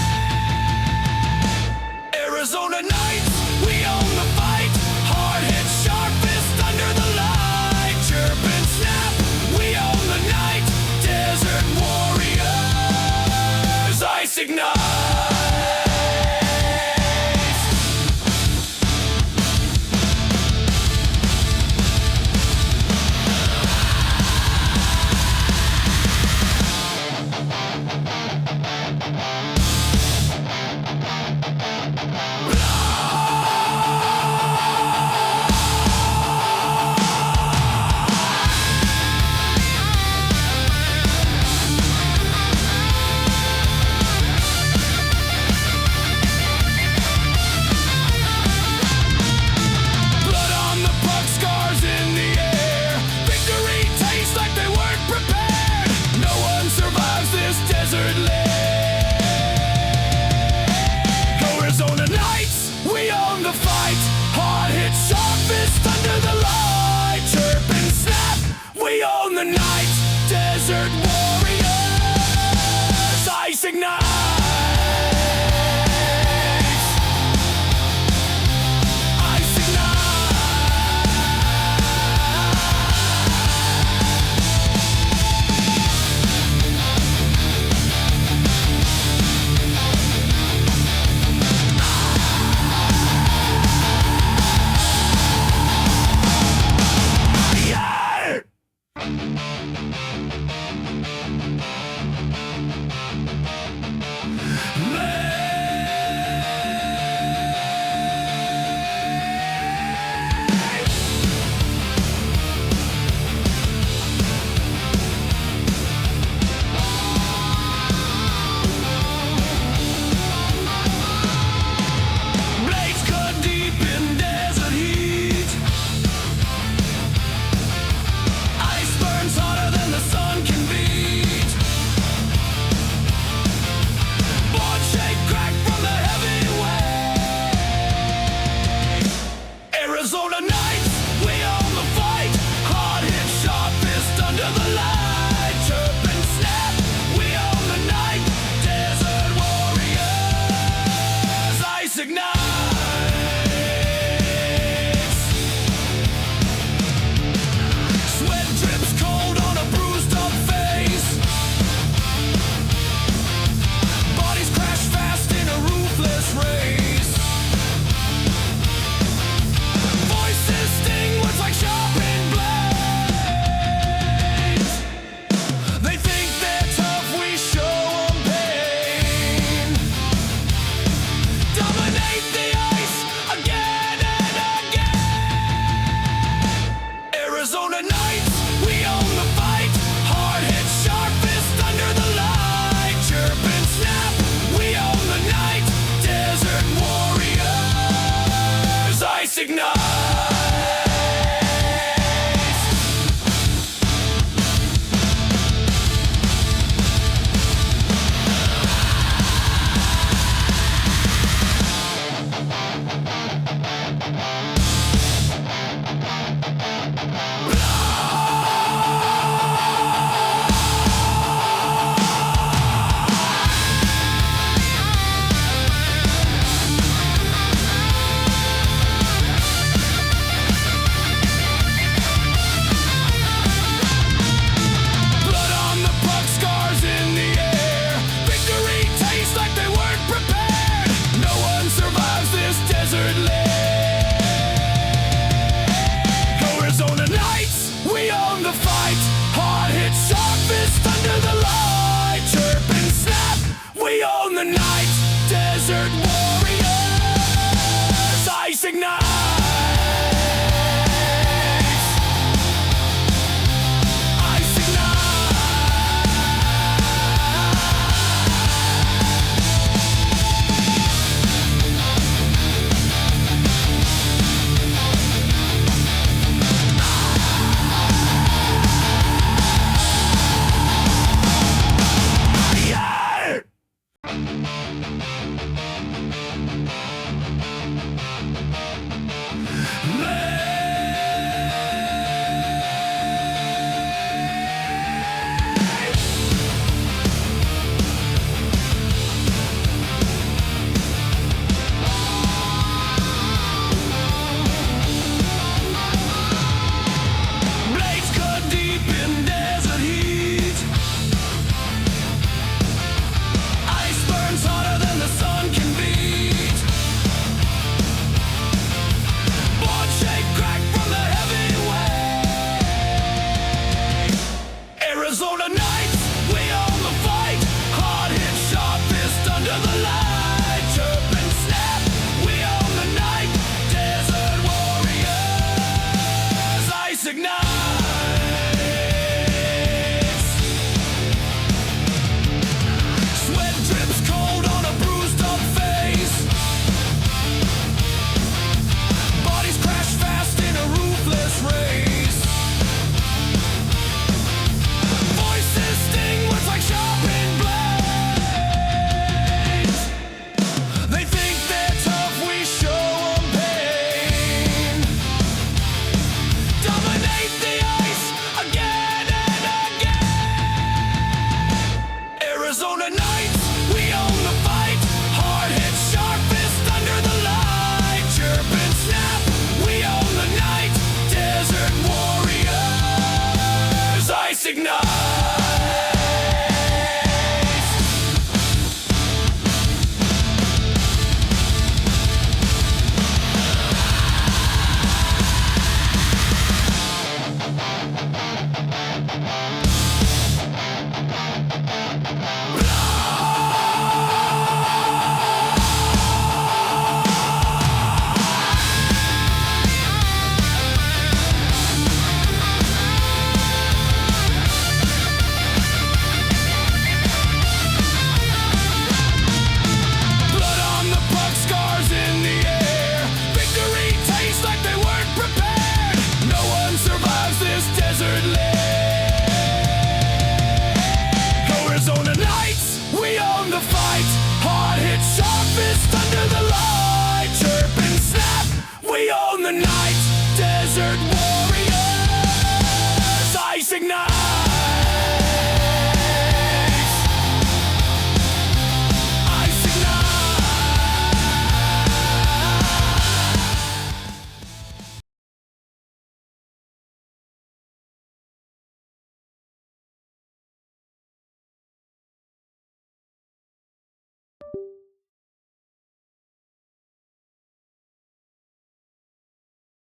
Arizona nights, we own the fight. Hard hit, sharp fist under the light. Chirp and snap, we own the night. Desert warriors, ice ignites. ignites. Sweat drips cold on a bruised up face. Bodies crash fast in a ruthless race. Voices sting, words like sharpened blades. They think they're tough, we show 'em pain. Dominate the ice again and again. Arizona nights, we own the fight. Hard hit, sharp fist under the light. Chirp and snap, we own the night. Desert warriors, ice ignite. Blood on the puck, scars in the air. Victory tastes like they weren't prepared. No one survives this desert lair. Arizona nights, we own the fight. Hard hit, sharp fist under the light. Chirp and snap, we own the night. Desert war.